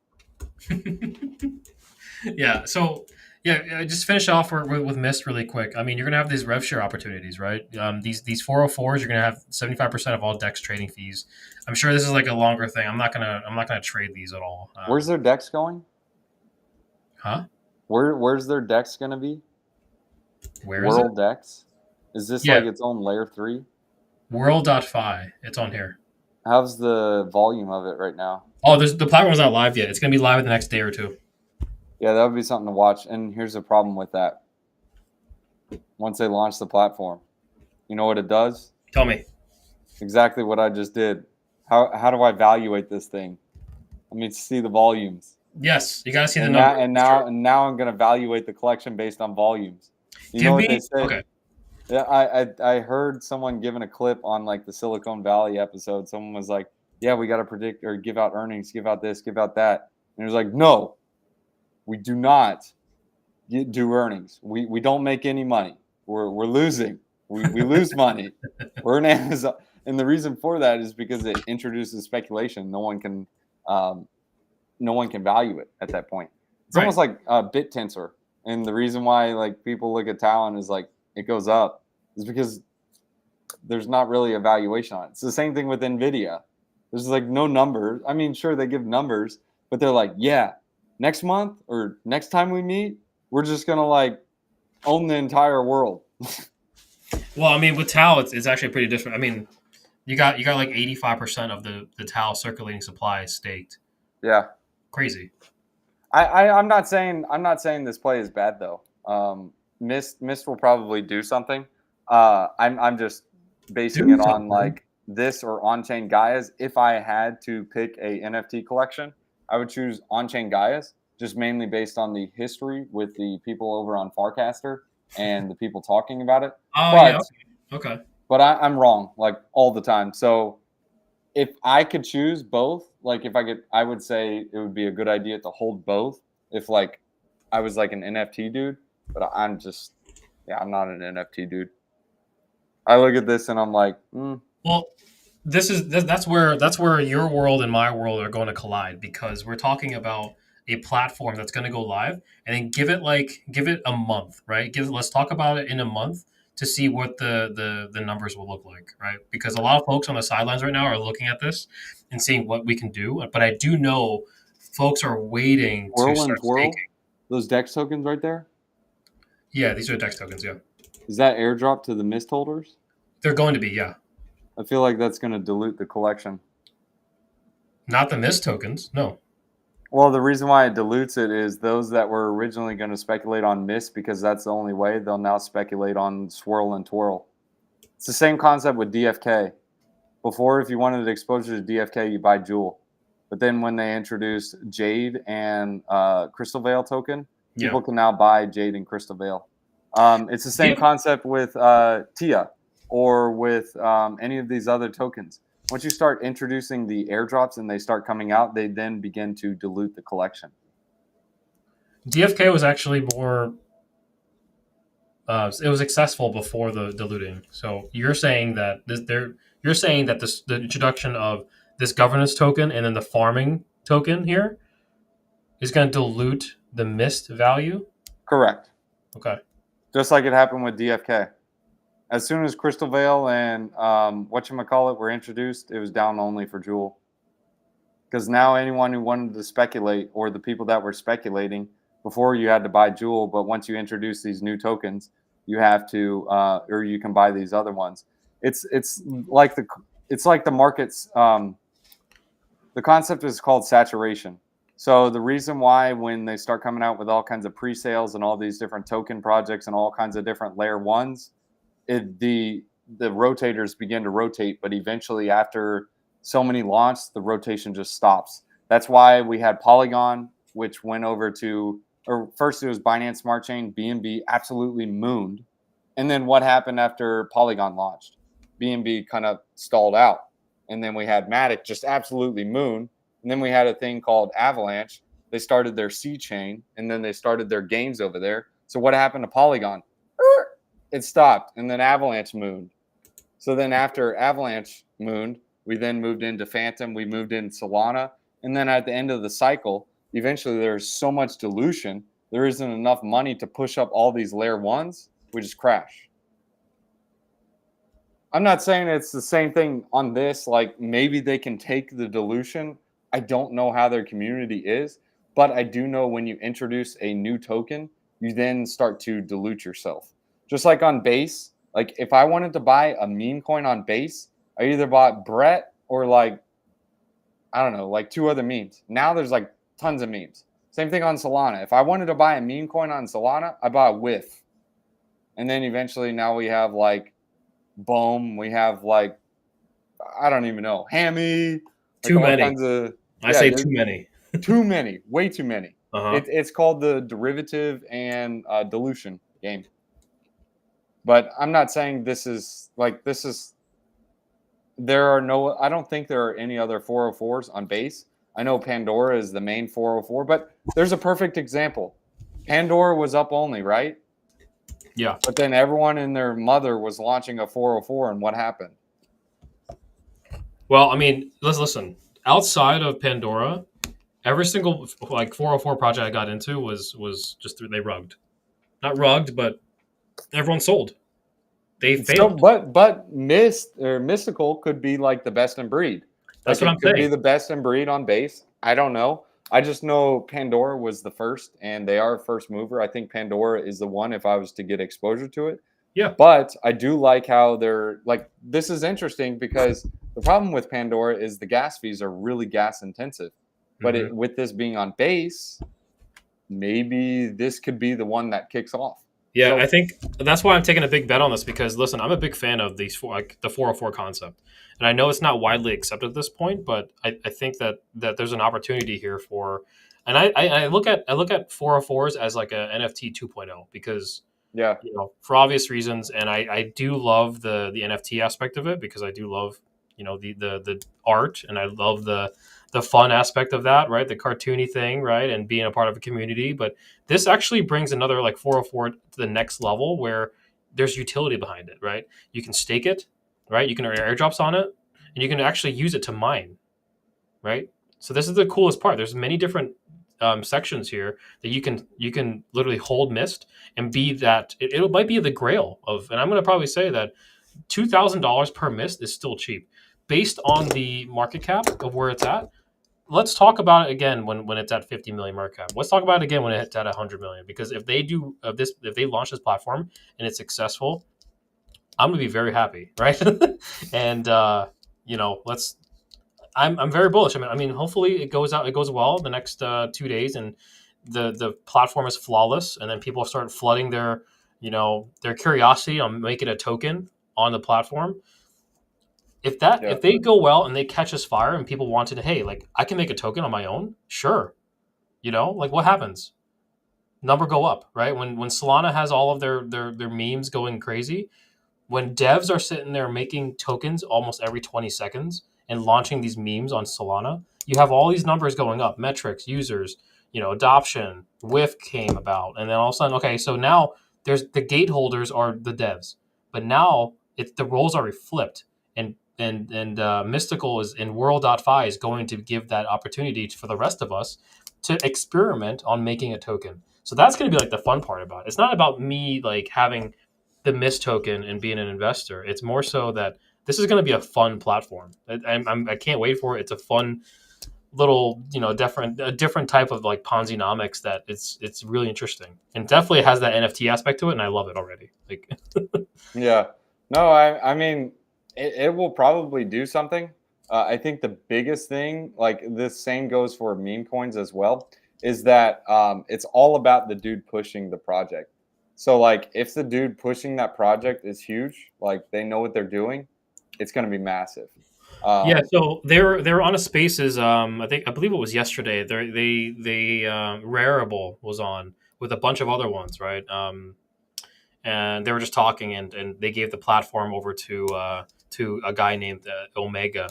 Yeah. So Yeah, just finish off with Mist really quick. I mean, you're gonna have these rev share opportunities, right? These 404s, you're gonna have 75% of all Dex trading fees. I'm sure this is like a longer thing. I'm not gonna trade these at all. Where's their dex going? Huh? Where's their dex going to be? Where is it? World dex? Is this Yeah, like its own layer 3? World.fi. It's on here. How's the volume of it right now? Oh, the platform's not live yet. It's gonna be live in the next day or two. Yeah, that would be something to watch. And here's the problem with that. Once they launch the platform, you know what it does? Tell me. Exactly what I just did. How do I evaluate this thing? Let me see the volumes. Yes, you gotta see the And number. now I'm gonna evaluate the collection based on volumes. You know Give what they me say? okay. Yeah, I heard someone giving a clip on like the Silicon Valley episode. Someone was like, "Yeah, we got to predict or give out earnings, give out this, give out that," and it was like, "No, we do not do earnings. We don't make any money. We're losing. We lose money. We're an Amazon." And the reason for that is because it introduces speculation. Um, no one can value it at that point. It's Right. almost like a bit tensor. And the reason why like people look at Talon is like it goes up is because there's not really a valuation on it. It's the same thing with Nvidia. There's like no numbers. I mean, sure they give numbers, but they're like, yeah, next month or next time we meet, we're just gonna like own the entire world. Well, I mean, with Tau, it's actually pretty different. I mean, you got like 85% of the Tau circulating supply is staked. Yeah. Crazy. I'm not saying this play is bad though. Mist will probably do something. I'm just basing Do it on something. like this or on-chain Gaias. If I had to pick a NFT collection, I would choose on-chain Gaias, just mainly based on the history with the people over on Farcaster and the people talking about it. Oh yeah. But Okay. I'm wrong like all the time. So if I could choose both, like if I could, I would say it would be a good idea to hold both. If like I was like an NFT dude, but I'm just, yeah, I'm not an NFT dude. I look at this and I'm like, Well, that's where your world and my world are going to collide because we're talking about a platform that's going to go live and then give it a month, right? Let's talk about it in a month to see what the numbers will look like, right? Because a lot of folks on the sidelines right now are looking at this and seeing what we can do, but I do know folks are waiting to twirl and start twirl, staking. those DEX tokens right there. Yeah, these are DEX tokens. Yeah, Is that airdrop to the mist holders? they're going to be. Yeah, I feel like that's going to dilute the collection. not the mist tokens. No. Well, the reason why it dilutes it is those that were originally going to speculate on mist because that's the only way, they'll now speculate on swirl and twirl. It's the same concept with DFK. Before, if you wanted exposure to DFK, you buy Jewel. But then when they introduced Jade and Crystal Veil token, Yeah. people can now buy Jade and Crystal Veil. It's the same Yeah. concept with TIA or with any of these other tokens. Once you start introducing the airdrops and they start coming out, they then begin to dilute the collection. DFK was actually more. It was successful before the diluting. So you're saying that you're saying that the introduction of this governance token and then the farming token here is going to dilute the mist value. Correct. Okay. Just like it happened with DFK. As soon as Crystal Veil and whatchamacallit were introduced, it was down only for Jewel. Because now anyone who wanted to speculate, or the people that were speculating, before you had to buy Jewel, but once you introduce these new tokens, you have to, or you can buy these other ones. It's like the markets. The concept is called saturation. So the reason why when they start coming out with all kinds of pre-sales and all these different token projects and all kinds of different layer ones, the rotators begin to rotate, but eventually after so many launch, the rotation just stops. That's why we had Polygon, which went over to, or first it was Binance Smart Chain, BNB absolutely mooned. And then what happened after Polygon launched? BNB kind of stalled out. And then we had Matic just absolutely moon. And then we had a thing called Avalanche. They started their C chain and then they started their games over there. So what happened to Polygon? It stopped, and then Avalanche mooned. So then after Avalanche mooned, we then moved into Phantom, we moved in Solana, and then at the end of the cycle, eventually there's so much dilution there isn't enough money to push up all these layer ones, we just crash. I'm not saying it's the same thing on this. Like maybe they can take the dilution. I don't know how their community is, but I do know when you introduce a new token, you then start to dilute yourself. Just like on base, like if I wanted to buy a meme coin on base, I either bought Brett or like, I don't know, like 2 other memes. Now there's like tons of memes. Same thing on Solana. If I wanted to buy a meme coin on Solana, I bought Whiff. And then eventually now we have like Boom. We have like, I don't even know, Hammy. Like Too all many. kinds of, I say too many. too many, way too many. Uh-huh. It's called the derivative and dilution game. But I'm not saying this is. There are no, I don't think there are any other 404s on base. I know Pandora is the main 404, but there's a perfect example. Pandora was up only, right? Yeah. But then everyone and their mother was launching a 404, and what happened? Well, I mean, let's listen. Outside of Pandora, every single like 404 project I got into was just they rugged. Not rugged, but everyone sold. They So, failed. but Mystical could be like the best in breed. That's Like what it I'm could be saying. the best in breed on base. I don't know. I just know Pandora was the first, and they are a first mover. I think Pandora is the one if I was to get exposure to it. Yeah. But I do like how they're like. This is interesting because the problem with Pandora is the gas fees are really gas intensive. But Mm-hmm. with this being on base, maybe this could be the one that kicks off. Yeah, So I think that's why I'm taking a big bet on this because listen, I'm a big fan of these like the 404 concept, and I know it's not widely accepted at this point, but I think that there's an opportunity here for, and I look at 404s as like a NFT 2.0 because yeah, for obvious reasons, and I do love the NFT aspect of it because I do love the art and I love the fun aspect of that, right? The cartoony thing, right? And being a part of a community. But this actually brings another like 404 to the next level where there's utility behind it, right? You can stake it, right? You can earn airdrops on it, and you can actually use it to mine, right? So this is the coolest part. There's many different sections here that you can literally hold mist and be that it might be the grail of. And I'm going to probably say that $2,000 per mist is still cheap based on the market cap of where it's at. Let's talk about it again when it's at 50 million market cap. Let's talk about it again when it's at 100 million. Because if they do this, if they launch this platform and it's successful, I'm gonna be very happy, right? And let's. I'm very bullish. I mean, hopefully it goes well the next 2 days, and the platform is flawless, and then people start flooding their curiosity on making a token on the platform. yeah. If they go well and they catch this fire and people wanted, hey, like I can make a token on my own, sure. Like what happens? Number go up, right? When Solana has all of their memes going crazy, when devs are sitting there making tokens almost every 20 seconds and launching these memes on Solana, you have all these numbers going up, metrics, users, adoption, whiff came about, and then all of a sudden, okay, so now there's the gateholders are the devs, but now it's the roles are flipped, and Mystical is in World.fi is going to give that opportunity for the rest of us to experiment on making a token. So that's going to be like the fun part about it. It's not about me like having the Mist token and being an investor. It's more so that this is going to be a fun platform. I can't wait for it. It's a fun little, a different type of like Ponzi-nomics that it's really interesting and definitely has that NFT aspect to it, and I love it already. Like, Yeah. No, I mean, it will probably do something. I think the biggest thing, like this same goes for meme coins as well, is that it's all about the dude pushing the project. So, like, if the dude pushing that project is huge, like they know what they're doing, it's going to be massive. yeah, so they're on a Spaces. I believe it was yesterday. They Rarible was on with a bunch of other ones, right? And they were just talking, and they gave the platform over to a guy named Omega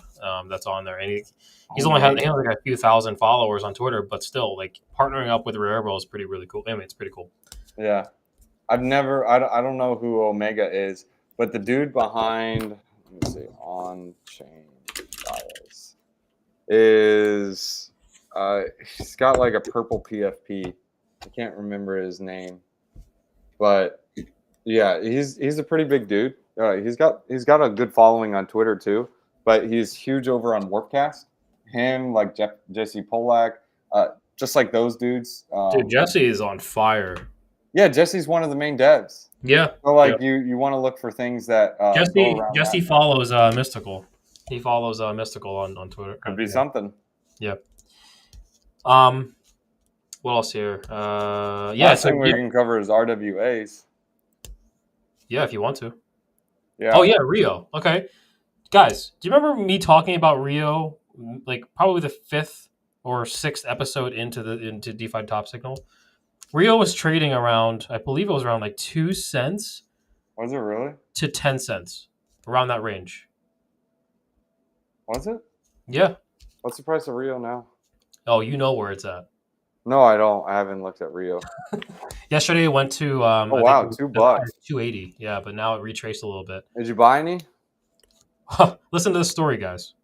that's on there, and he's only had Omega. like a few thousand followers on Twitter, but still, like partnering up with Rarible is really cool. I mean, it's pretty cool. Yeah. I don't know who Omega is, but the dude behind, let me see, on chain bias is, he's got like a purple PFP. I can't remember his name, but yeah, he's a pretty big dude. He's got a good following on Twitter too, but he's huge over on Warpcast. Him, like Jesse Polak, just like those dudes. Dude, Jesse is on fire. Yeah, Jesse's one of the main devs. Yeah. So like Yep. you want to look for things that go around Jesse that. follows Mystical. He follows Mystical on Twitter. Could be something. Yep. What else here? Yeah. Last thing we can cover is RWAs. Yeah, if you want to. Yeah. Oh yeah, Rio. Okay, guys, do you remember me talking about Rio? Like probably the 5th or 6th episode into DeFi Top Signal. Rio was trading around, I believe it was around like 2 cents Was it really? to 10 cents, around that range. Was it? Yeah. What's the price of Rio now? Oh, you know where it's at. No, I don't. I haven't looked at Rio. Yesterday it went to Oh wow, $2. 280. Yeah, but now it retraced a little bit. Did you buy any? Listen to this story, guys.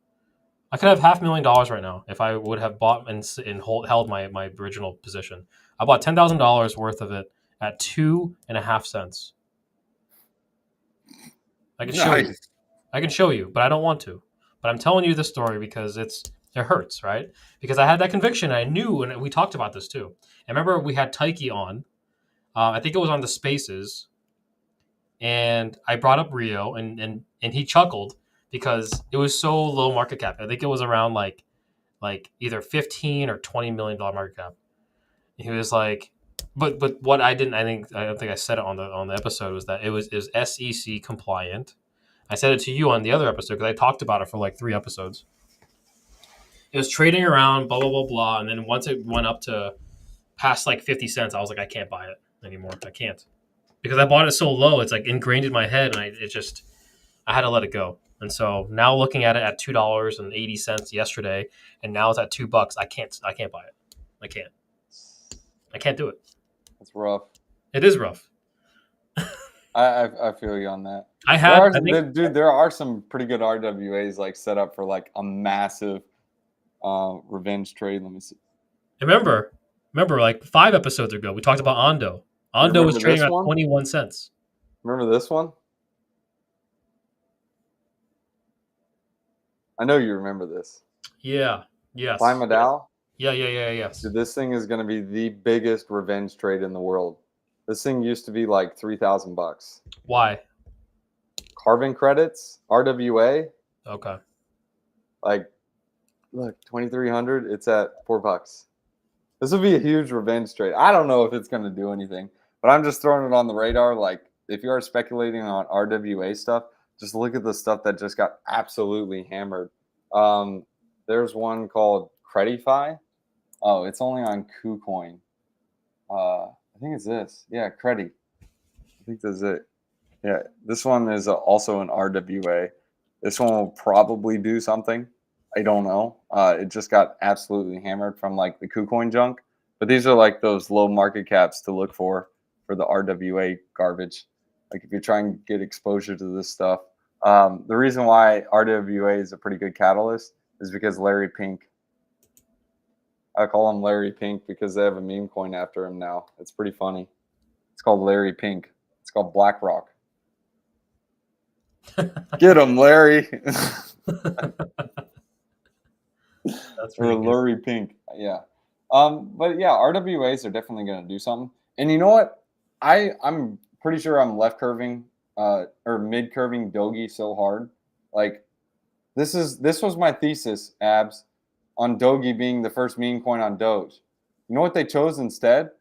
I could have $500,000 right now if I would have bought and held my original position. I bought $10,000 worth of it at 2.5 cents. I can show you. I can show you, but I don't want to. But I'm telling you this story because it hurts, right? Because I had that conviction. I knew, and we talked about this too. I remember we had Taiki on. I think it was on the Spaces, and I brought up Rio, and he chuckled because it was so low market cap. I think it was around like either 15 or $20 million market cap. And he was like, but what I don't think I said it on the episode was that it was SEC compliant. I said it to you on the other episode because I talked about it for like 3 episodes. It was trading around, blah blah blah blah, and then once it went up to past like 50 cents, I was like, I can't buy it anymore. I can't because I bought it so low. It's like ingrained in my head, and I had to let it go. And so now looking at it at $2.80 yesterday, and now it's at $2. I can't buy it. I can't do it. That's rough. It is rough. I feel you on that. There are some pretty good RWAs like set up for like a massive revenge trade. Let me see. Remember, like 5 episodes ago, we talked about Ondo. Ondo was trading at 21 cents. Remember this one? I know you remember this. Yeah. Yes. Fly Medal? Yeah. Yes. Dude, this thing is going to be the biggest revenge trade in the world. This thing used to be like $3,000. Why? Carbon credits, RWA. Okay. Like, look, 2,300. It's at $4. This will be a huge revenge trade. I don't know if it's going to do anything, but I'm just throwing it on the radar. Like, if you are speculating on RWA stuff, just look at the stuff that just got absolutely hammered. There's one called Credify. Oh, it's only on KuCoin. I think it's this. Yeah, Credi. I think that's it. Yeah, this one is also an RWA. This one will probably do something. I don't know. It just got absolutely hammered from like the KuCoin junk. But these are like those low market caps to look for the RWA garbage. Like if you're trying to get exposure to this stuff. The reason why RWA is a pretty good catalyst is because Larry Pink. I call him Larry Pink because they have a meme coin after him now. It's pretty funny. It's called Larry Pink. It's called BlackRock. Get him, Larry. That's or Larry Pink. Yeah. But yeah, RWAs are definitely going to do something. And you know what? I'm pretty sure I'm left curving or mid curving Doge so hard. Like this was my thesis, Abs, on Doge being the first meme coin on Doge. You know what they chose instead?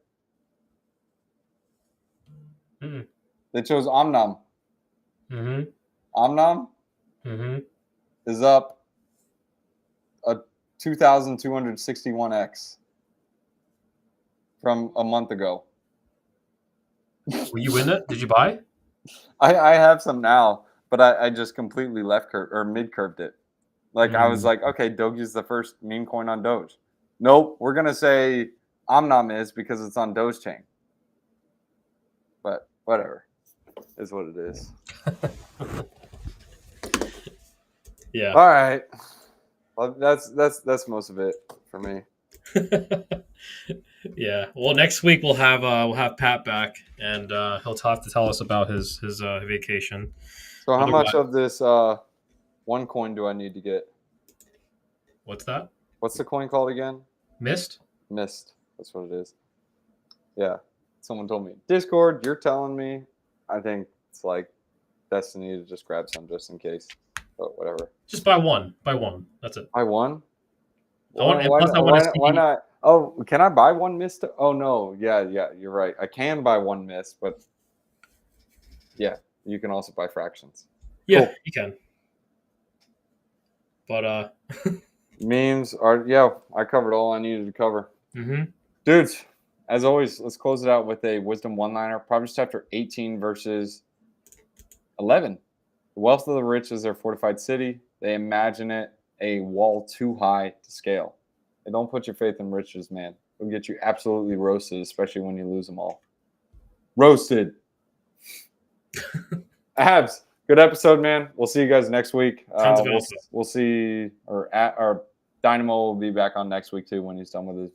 Mm-hmm. They chose Omnom. Mm-hmm. Omnom is up a 2,261x from a month ago. Were you in it? Did you buy? I have some now, but I just completely left curve or mid curved it. Like I was like, okay, Doge is the first meme coin on Doge. Nope, we're gonna say Omnom is because it's on Doge chain. But whatever, is what it is. Yeah. All right. Well, that's most of it for me. Yeah. Well, next week we'll have Pat back, and he'll have to tell us about his vacation. So how much Otherwise, of this one coin do I need to get? what's that? What's the coin called again? Missed? Mist. That's what it is. Yeah. Someone told me. Discord, you're telling me. I think it's like Destiny to just grab some just in case. But whatever. Just buy one. Buy one. That's it. I won? I want, and Why, plus I want to why see. not? Oh, can I buy one mist? Oh, no. Yeah, you're right. I can buy one mist, but yeah, you can also buy fractions. Yeah, Cool. you can. But Memes are, yeah, I covered all I needed to cover. mm-hmm. Dudes, as always, let's close it out with a wisdom one-liner. Proverbs chapter 18, verses 11. The wealth of the rich is their fortified city. They imagine it a wall too high to scale. And don't put your faith in riches, man. It'll get you absolutely roasted, especially when you lose them all. Roasted. Abs. Good episode, man. We'll see you guys next week. Tons of alpha. We'll see, or Dynamo will be back on next week too when he's done with his